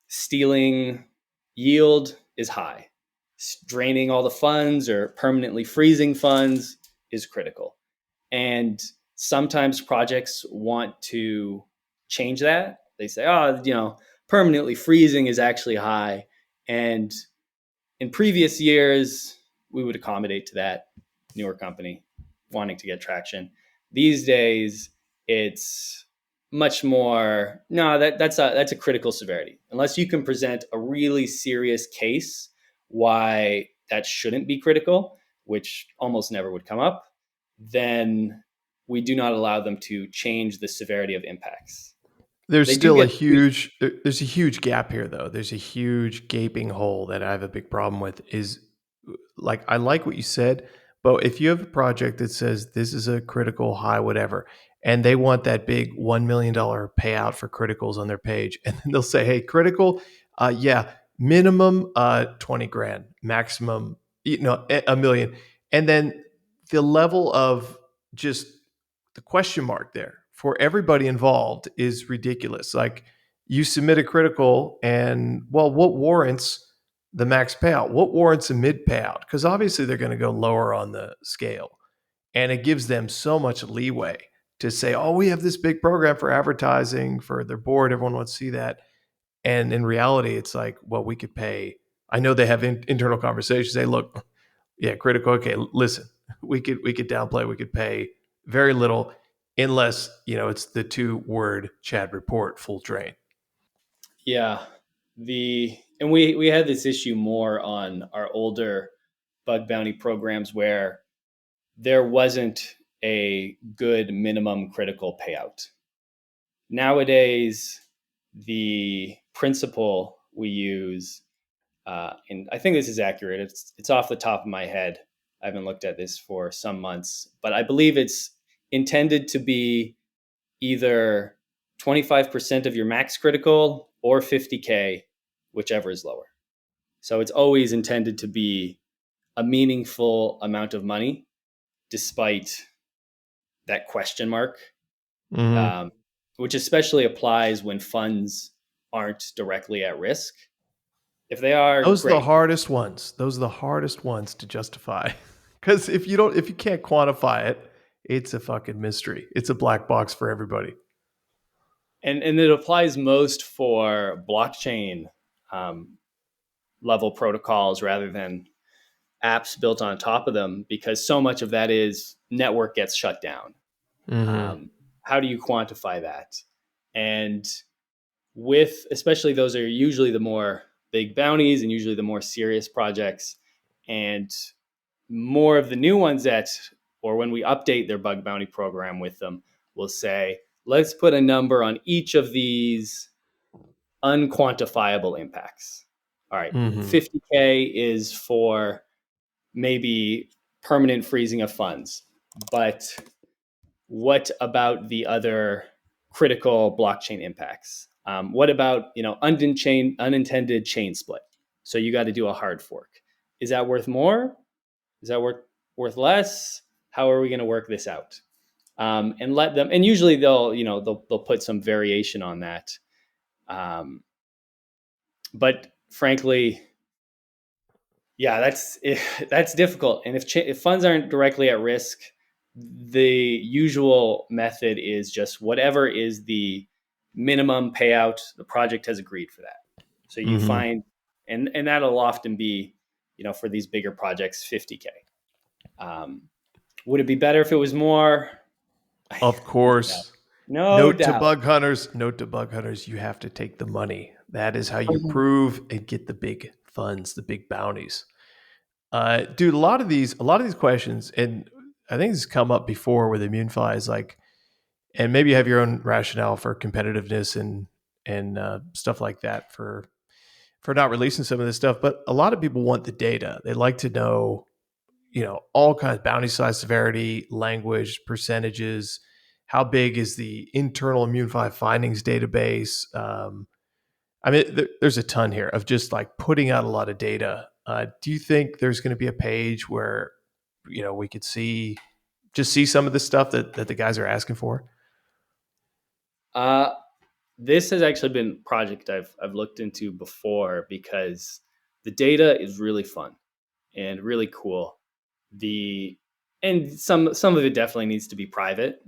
Stealing yield is high. Draining all the funds or permanently freezing funds is critical. And sometimes projects want to change that. They say, oh, permanently freezing is actually high. And in previous years, we would accommodate to that newer company wanting to get traction. These days, it's much more, no, that's a critical severity. Unless you can present a really serious case why that shouldn't be critical, which almost never would come up, then we do not allow them to change the severity of impacts. There's They do still get there's a huge gap here though. There's a huge gaping hole that I have a big problem with is like, I like what you said, but if you have a project that says this is a critical high, whatever, and they want that big $1 million payout for criticals on their page, and then they'll say, hey, critical, yeah, minimum 20 grand, maximum, a million. And then the level of just the question mark there for everybody involved is ridiculous. Like, you submit a critical and, well, what warrants the max payout? What warrants a mid payout? Because obviously they're going to go lower on the scale. And it gives them so much leeway to say, oh, we have this big program for advertising for their board. Everyone wants to see that. And in reality, it's like, well, we could pay. I know they have internal conversations. Say, look, yeah, critical. Okay, listen, we could downplay. We could pay very little, unless it's the 2-word Chad report full train. Yeah. And we had this issue more on our older bug bounty programs where there wasn't a good minimum critical payout. Nowadays, the principle we use, and I think this is accurate. It's off the top of my head. I haven't looked at this for some months, but I believe it's intended to be either 25% of your max critical or 50K, whichever is lower. So it's always intended to be a meaningful amount of money, despite that question mark, which especially applies when funds aren't directly at risk. If they are, those great. are the hardest ones. Those are the hardest ones to justify, because if you can't quantify it, it's a fucking mystery. It's a black box for everybody. And it applies most for blockchain level protocols rather than apps built on top of them, because so much of that is network gets shut down. How do you quantify that? And especially those are usually the more big bounties and usually the more serious projects, and more of the new ones or when we update their bug bounty program with them, we'll say, let's put a number on each of these unquantifiable impacts. All right, 50K is for maybe permanent freezing of funds, but what about the other critical blockchain impacts? What about unintended chain split? So you got to do a hard fork. Is that worth more? Is that worth less? How are we going to work this out? And let them. And usually they'll put some variation on that. But frankly, yeah, that's difficult. And if funds aren't directly at risk, the usual method is just whatever is the minimum payout, the project has agreed for that. So you find, and that'll often be, for these bigger projects, 50K. Would it be better if it was more? Of course. No Note doubt. to bug hunters, you have to take the money. That is how you prove and get the big funds, the big bounties. Dude, a lot of these questions, and I think this has come up before with Immunefi, is like, and maybe you have your own rationale for competitiveness and stuff like that for not releasing some of this stuff. But a lot of people want the data. They like to know, all kinds of bounty size, severity, language, percentages. How big is the internal Immunefi findings database? I mean, there's a ton here of just like putting out a lot of data. Do you think there's going to be a page where, we could see some of the stuff that the guys are asking for? this has actually been a project I've looked into before because the data is really fun and really cool. The and some of it definitely needs to be private.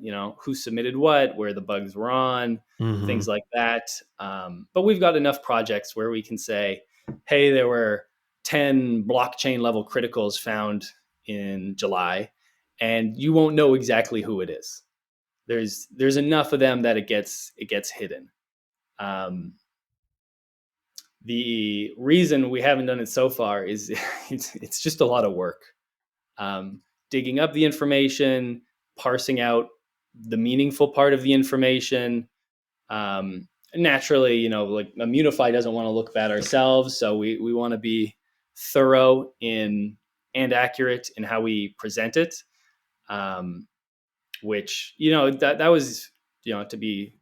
Who submitted what, where the bugs were on, Mm-hmm. things like that. But we've got enough projects where we can say, hey, there were 10 blockchain level criticals found in July, and you won't know exactly who it is. There's enough of them that it gets hidden. Um, the reason we haven't done it so far is it's just a lot of work. Digging up the information, parsing out the meaningful part of the information. Naturally, like Immunefi doesn't want to look bad ourselves, so we want to be thorough in and accurate in how we present it. Which that was to be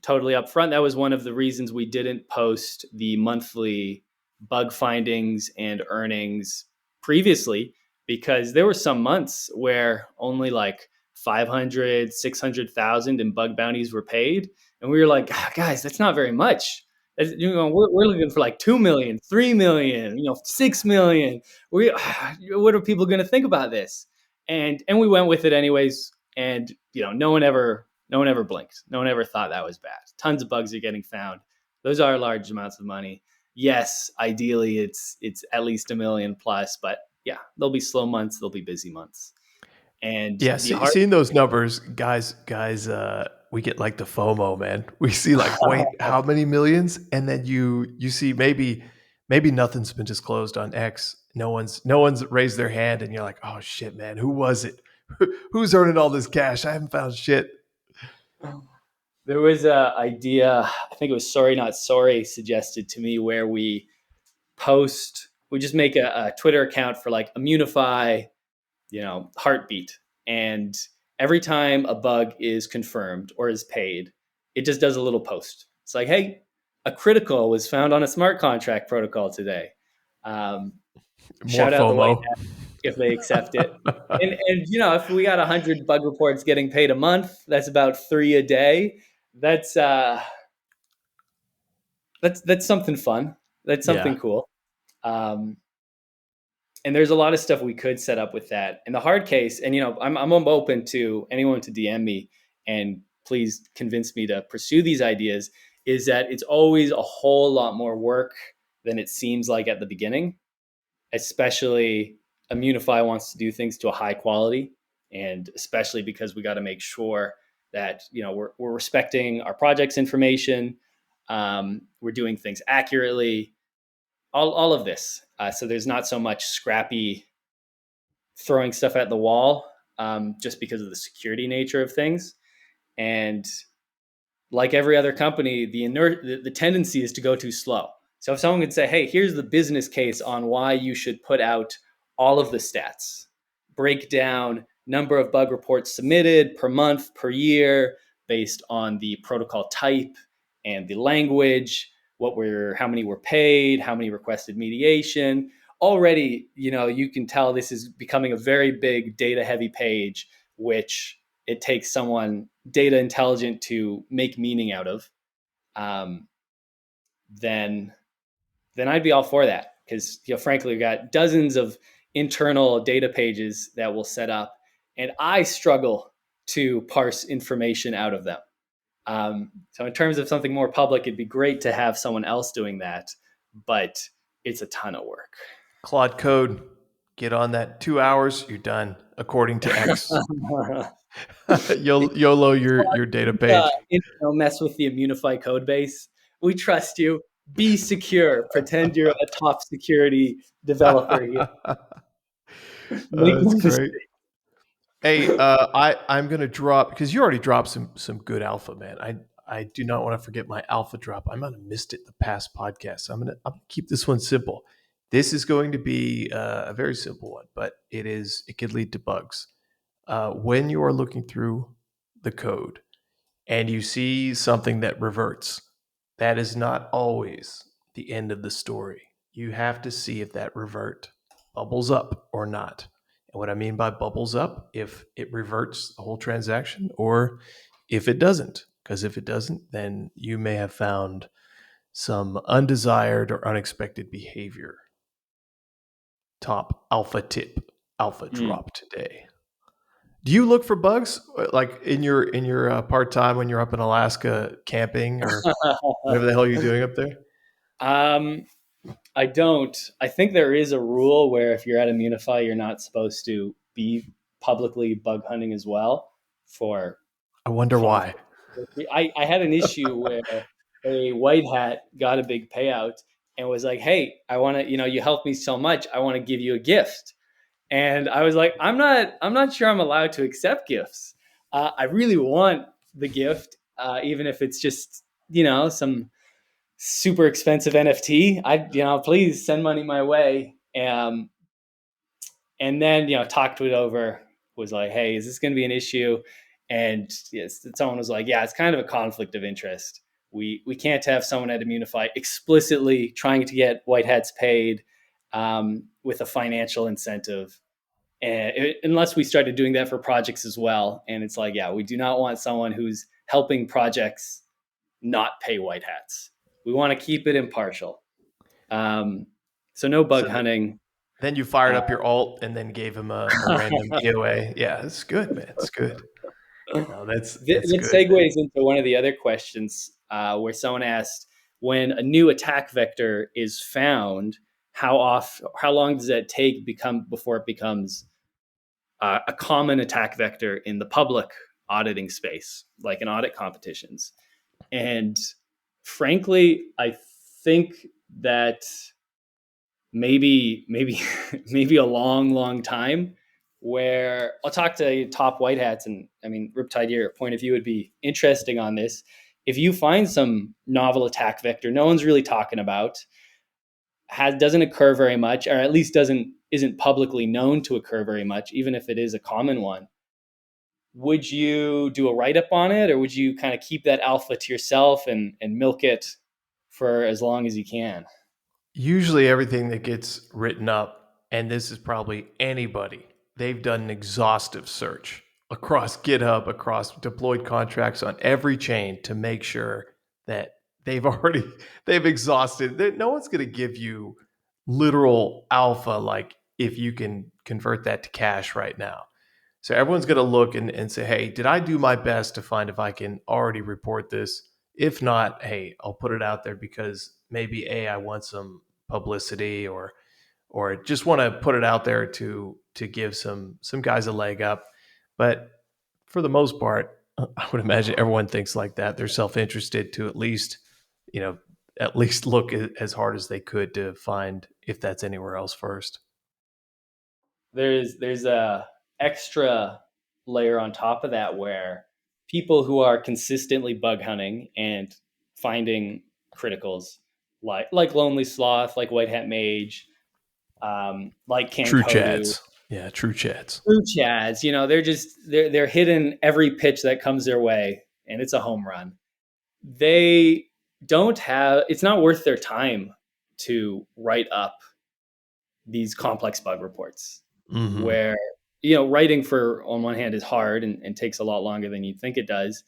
totally upfront, that was one of the reasons we didn't post the monthly bug findings and earnings previously, because there were some months where only like 500, 600,000 in bug bounties were paid. And we were like, guys, that's not very much. We're looking for like 2 million, 3 million, 6 million. What are people going to think about this? And we went with it anyways. And, no one ever blinked. No one ever thought that was bad. Tons of bugs are getting found. Those are large amounts of money. Yes, ideally it's at least 1 million plus, but yeah, there'll be slow months, there'll be busy months. And Yeah, seeing those numbers, guys, we get like the FOMO, man. We see like, wait, how many millions? And then you see maybe nothing's been disclosed on X. No one's raised their hand, and you're like, oh shit, man, who was it? Who's earning all this cash? I haven't found shit. There was a idea, I think it was Sorry Not Sorry suggested to me, where we just make a Twitter account for like Immunefi, heartbeat. And every time a bug is confirmed or is paid, it just does a little post. It's like, hey, a critical was found on a smart contract protocol today. More Shout out the White FOMO. Hat if they accept it. And if we got 100 bug reports getting paid a month, that's about 3 a day. That's something fun. That's something cool. And there's a lot of stuff we could set up with that. In the hard case, and I'm open to anyone to DM me and please convince me to pursue these ideas, is that it's always a whole lot more work than it seems like at the beginning. Especially Immunefi wants to do things to a high quality, and especially because we got to make sure that we're respecting our project's information, we're doing things accurately, all of this. So there's not so much scrappy throwing stuff at the wall, just because of the security nature of things. And like every other company, the tendency is to go too slow. So if someone could say, hey, here's the business case on why you should put out all of the stats, break down number of bug reports submitted per month, per year, based on the protocol type and the language, how many were paid, how many requested mediation. Already, you can tell this is becoming a very big data heavy page, which it takes someone data intelligent to make meaning out of. Then I'd be all for that, because frankly, we've got dozens of internal data pages that we'll set up, and I struggle to parse information out of them. So in terms of something more public, it'd be great to have someone else doing that, but it's a ton of work. Claude Code, get on that. 2 hours, you're done, according to X. YOLO your data page. Mess with the Immunefi code base. We trust you. Be secure. Pretend you're a top security developer here. That's great. Hey, I'm gonna drop, because you already dropped some good alpha, man. I do not want to forget my alpha drop. I might have missed it the past podcast. So I'm gonna keep this one simple. This is going to be a very simple one, but it could lead to bugs. When you are looking through the code and you see something that reverts, that is not always the end of the story. You have to see if that revert bubbles up or not. And what I mean by bubbles up, if it reverts the whole transaction or if it doesn't. Because if it doesn't, then you may have found some undesired or unexpected behavior. Top alpha tip, alpha drop today. Do you look for bugs like in your part time when you're up in Alaska camping or whatever the hell you're doing up there? I don't. I think there is a rule where if you're at Immunefi, you're not supposed to be publicly bug hunting as well for I wonder why. conflict. I had an issue where a white hat got a big payout and was like, "Hey, I want to, you helped me so much. I want to give you a gift." And I was like, I'm not sure I'm allowed to accept gifts. I really want the gift, even if it's just, some super expensive NFT. Please send money my way. And then, talked it over, was like, hey, is this going to be an issue? And yes, someone was like, yeah, it's kind of a conflict of interest. We can't have someone at Immunefi explicitly trying to get white hats paid with a financial incentive. And unless we started doing that for projects as well. And it's like, yeah, we do not want someone who's helping projects not pay white hats. We want to keep it impartial. So no bug hunting. Then you fired up your alt and then gave him a random EOA. Yeah, it's good, man. It's good. No, that's It good, segues into one of the other questions where someone asked, when a new attack vector is found, how long does that take before it becomes a common attack vector in the public auditing space, like in audit competitions? And frankly, I think that maybe a long time, where I'll talk to top white hats, and I mean, Riptide, your point of view would be interesting on this. If you find some novel attack vector no one's really talking about, doesn't occur very much, or at least isn't publicly known to occur very much, even if it is a common one, would you do a write-up on it, or would you kind of keep that alpha to yourself and milk it for as long as you can? Usually everything that gets written up, and this is probably anybody, they've done an exhaustive search across GitHub, across deployed contracts on every chain to make sure that they've exhausted. No one's going to give you literal alpha like if you can convert that to cash right now. So everyone's going to look and say, hey, did I do my best to find if I can already report this? If not, hey, I'll put it out there because maybe I want some publicity or just want to put it out there to give some guys a leg up. But for the most part, I would imagine everyone thinks like that. They're self-interested to at least look as hard as they could to find if that's anywhere else first. There's a extra layer on top of that where people who are consistently bug hunting and finding criticals like Lonely Sloth, like White Hat Mage, like True Kankodu, Chads. Yeah, True Chads. True Chads, they're hitting every pitch that comes their way, and it's a home run. They don't have, it's not worth their time to write up these complex bug reports, where writing on one hand is hard and takes a lot longer than you'd think it does.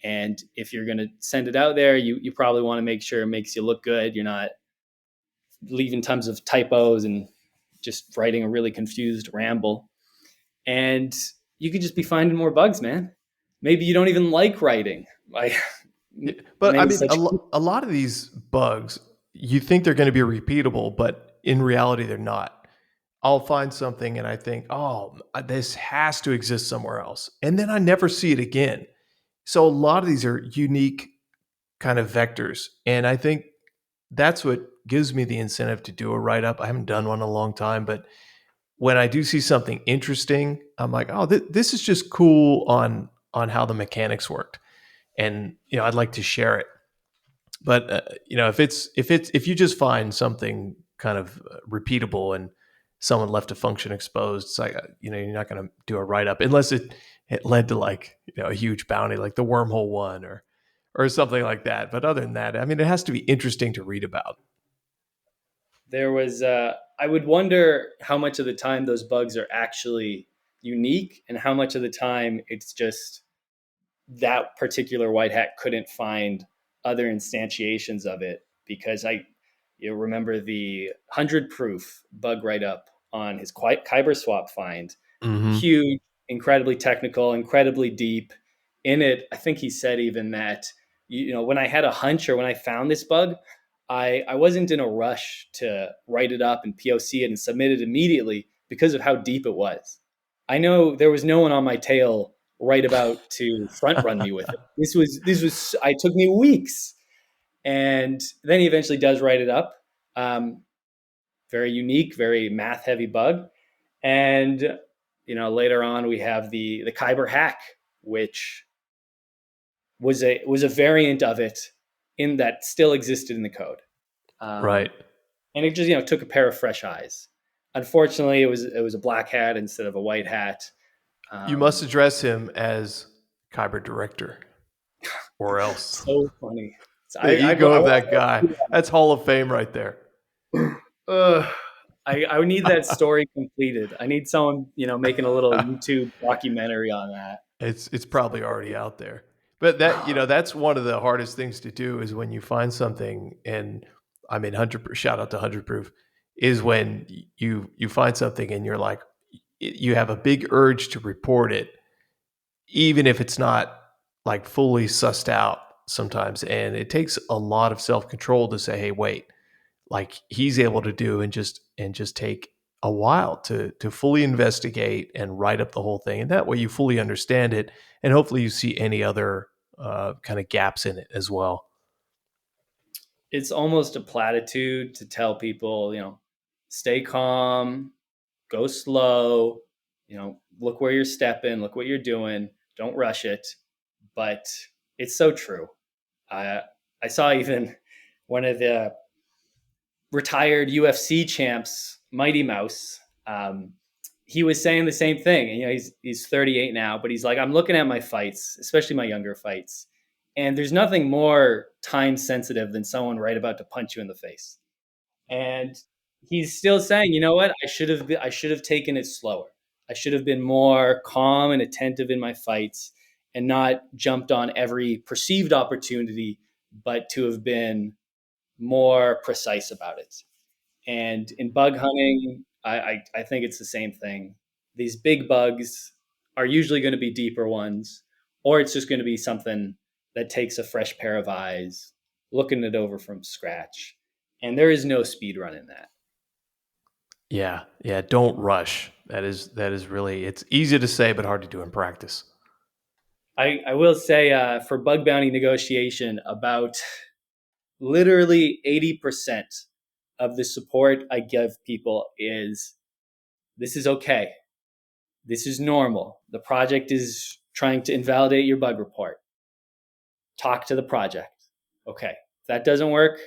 And if you're going to send it out there, you probably want to make sure it makes you look good. You're not leaving tons of typos and just writing a really confused ramble. And you could just be finding more bugs, man. Maybe you don't even like writing. But I mean, a lot of these bugs, you think they're going to be repeatable, but in reality, they're not. I'll find something and I think, oh, this has to exist somewhere else. And then I never see it again. So a lot of these are unique kind of vectors. And I think that's what gives me the incentive to do a write-up. I haven't done one in a long time, but when I do see something interesting, I'm like, oh, this is just cool on how the mechanics worked. And, I'd like to share it. But, if you just find something kind of repeatable and someone left a function exposed, it's like, you're not going to do a write-up unless it led to like, a huge bounty, like the wormhole one or something like that. But other than that, I mean, it has to be interesting to read about. There was, I would wonder how much of the time those bugs are actually unique and how much of the time it's just that particular white hat couldn't find other instantiations of it, because you remember the 100 proof bug write-up on his Kyber swap find. Huge, incredibly technical, incredibly deep. In it, I think he said even that, when I had a hunch, or when I found this bug, I wasn't in a rush to write it up and POC it and submit it immediately because of how deep it was. I know there was no one on my tail right about to front run me with it. This was, I took me weeks. And then he eventually does write it up. Very unique, very math heavy bug. And, later on we have the Kyber hack, which was a variant of it in that still existed in the code. Right. And it just, took a pair of fresh eyes. Unfortunately, it was a black hat instead of a white hat. You must address him as Kyber director, or else. So funny. The ego of that guy. That's Hall of Fame right there. I need that story completed. I need someone, making a little YouTube documentary on that. It's probably already out there. But that, that's one of the hardest things to do, is when you find something, and I mean, shout out to 100 proof, is when you find something and you're like, you have a big urge to report it, even if it's not like fully sussed out sometimes. And it takes a lot of self-control to say, hey, wait, like he's able to do, and just take a while to fully investigate and write up the whole thing. And that way you fully understand it, and hopefully you see any other kind of gaps in it as well. It's almost a platitude to tell people, stay calm, go slow, look where you're stepping, look what you're doing, don't rush it. But it's so true. I saw even one of the retired UFC champs, Mighty Mouse. He was saying the same thing. And, he's 38 now, but he's like, I'm looking at my fights, especially my younger fights, and there's nothing more time sensitive than someone right about to punch you in the face. And he's still saying, you know what? I should have taken it slower. I should have been more calm and attentive in my fights, and not jumped on every perceived opportunity, but to have been more precise about it. And in bug hunting, I think it's the same thing. These big bugs are usually going to be deeper ones, or it's just going to be something that takes a fresh pair of eyes, looking it over from scratch. And there is no speed run in that. Yeah. Don't rush. That is really, it's easy to say, but hard to do in practice. I will say, for bug bounty negotiation, about literally 80% of the support I give people is, this is okay. This is normal. The project is trying to invalidate your bug report. Talk to the project. Okay. If that doesn't work,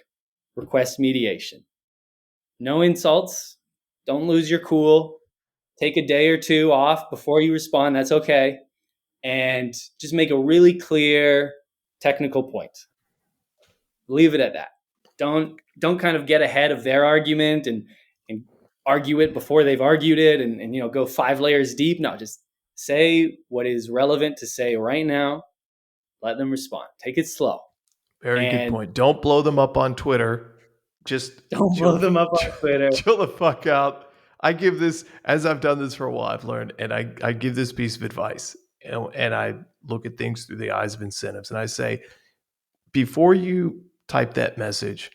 request mediation. No insults. Don't lose your cool. Take a day or two off before you respond. That's okay. And just make a really clear technical point. Leave it at that. Don't kind of get ahead of their argument and argue it before they've argued it, and go 5 layers deep. No, just say what is relevant to say right now. Let them respond. Take it slow. Very good point. Don't blow them up on Twitter. Just don't blow them up on Twitter. Chill the fuck out. I give this, as I've done this for a while, I've learned, and I give this piece of advice, and I look at things through the eyes of incentives, and I say, before you type that message,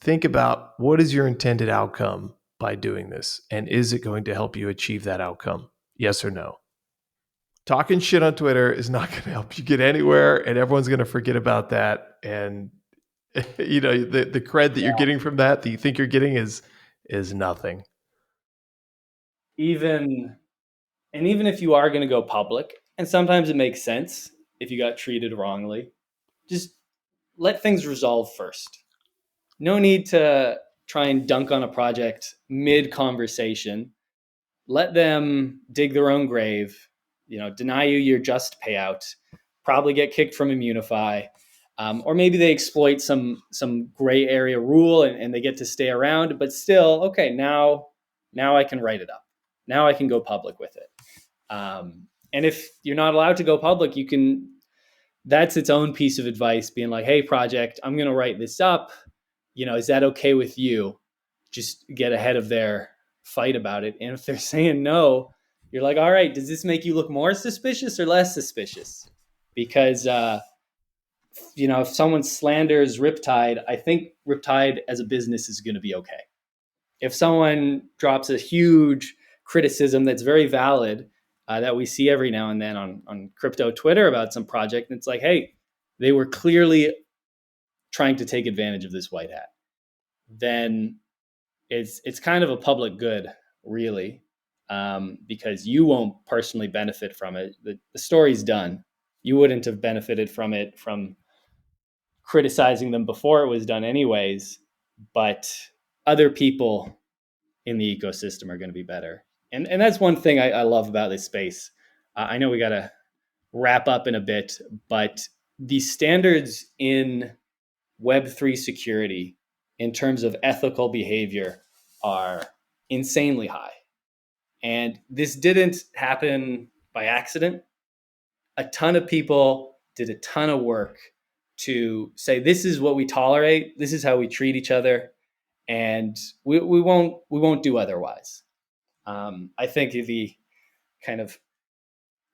think about, what is your intended outcome by doing this, and is it going to help you achieve that outcome? Yes or no? Talking shit on Twitter is not going to help you get anywhere, and everyone's going to forget about that. And the cred that you're getting from that you think you're getting is nothing. Even if you are going to go public, and sometimes it makes sense if you got treated wrongly, just let things resolve first. No need to try and dunk on a project mid-conversation. Let them dig their own grave, deny you your just payout, probably get kicked from Immunefi, or maybe they exploit some gray area rule and they get to stay around, but still, okay, now I can write it up. Now I can go public with it. And if you're not allowed to go public, you can that's its own piece of advice, being like, hey, project, I'm going to write this up. Is that okay with you? Just get ahead of their fight about it. And if they're saying no, you're like, all right, does this make you look more suspicious or less suspicious? Because, if someone slanders Riptide, I think Riptide as a business is going to be okay. If someone drops a huge criticism that's very valid, that we see every now and then on crypto Twitter about some project, and it's like, hey, they were clearly trying to take advantage of this white hat, then it's kind of a public good, really, because you won't personally benefit from it. The story's done. You wouldn't have benefited from it, from criticizing them before it was done anyways, but other people in the ecosystem are going to be better. And that's one thing I love about this space. I know we got to wrap up in a bit, but the standards in Web3 security in terms of ethical behavior are insanely high. And this didn't happen by accident. A ton of people did a ton of work to say, this is what we tolerate, this is how we treat each other, and we won't do otherwise. I think the kind of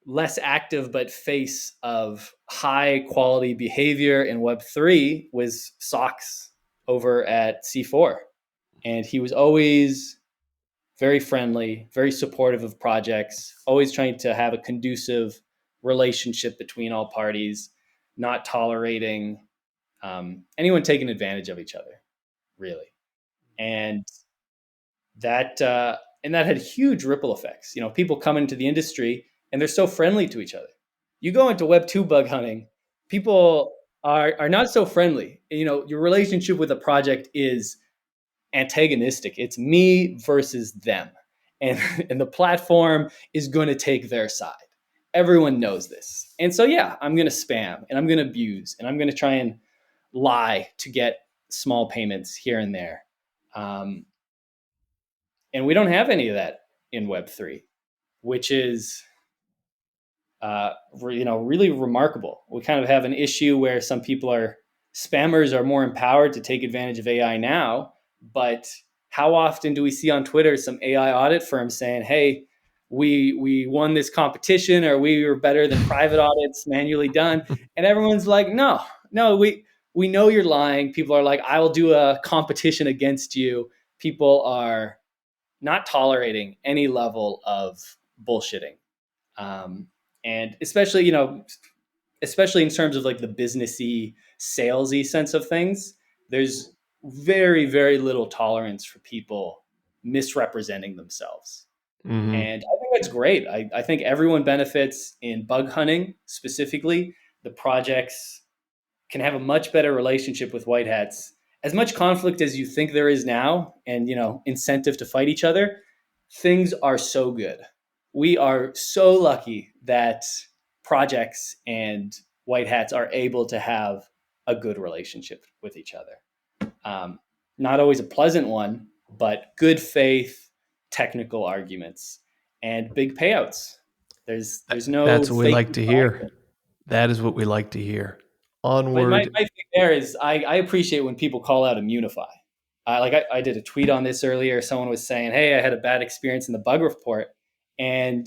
less active but face of high quality behavior in Web3 was Socks over at C4. And he was always very friendly, very supportive of projects, always trying to have a conducive relationship between all parties, not tolerating anyone taking advantage of each other, really. And that had huge ripple effects. People come into the industry and they're so friendly to each other. You go into Web 2 bug hunting, people are not so friendly. Your relationship with a project is antagonistic. It's me versus them. And the platform is going to take their side. Everyone knows this. And so, yeah, I'm going to spam and I'm going to abuse and I'm going to try and lie to get small payments here and there. And we don't have any of that in Web3, which is, really remarkable. We kind of have an issue where some spammers are more empowered to take advantage of AI now. But how often do we see on Twitter some AI audit firms saying, hey, we won this competition, or we were better than private audits manually done? And everyone's like, no, we know you're lying. People are like, I will do a competition against you. People are not tolerating any level of bullshitting. And especially in terms of like the businessy, salesy sense of things, there's very, very little tolerance for people misrepresenting themselves. Mm-hmm. And I think that's great. I think everyone benefits in bug hunting specifically. The projects can have a much better relationship with white hats. As much conflict as you think there is now, and incentive to fight each other, things are so good. We are so lucky that projects and white hats are able to have a good relationship with each other. Not always a pleasant one, but good faith, technical arguments, and big payouts. There's no. That's what we like to hear. That is what we like to hear. Onward. But my thing there is I appreciate when people call out Immunefi. I did a tweet on this earlier. Someone was saying, hey, I had a bad experience in the bug report. And,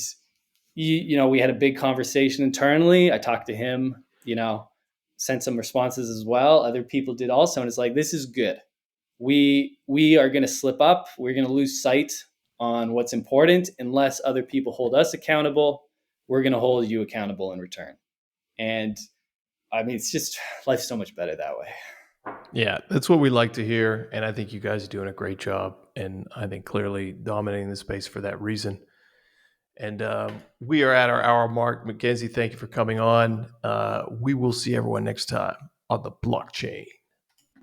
we had a big conversation internally. I talked to him, sent some responses as well. Other people did also. And it's like, this is good. We are going to slip up. We're going to lose sight on what's important. Unless other people hold us accountable, we're going to hold you accountable in return. And it's just, life's so much better that way. Yeah, that's what we like to hear. And I think you guys are doing a great job. And I think clearly dominating the space for that reason. And we are at our hour mark. McKenzie, thank you for coming on. We will see everyone next time on the blockchain.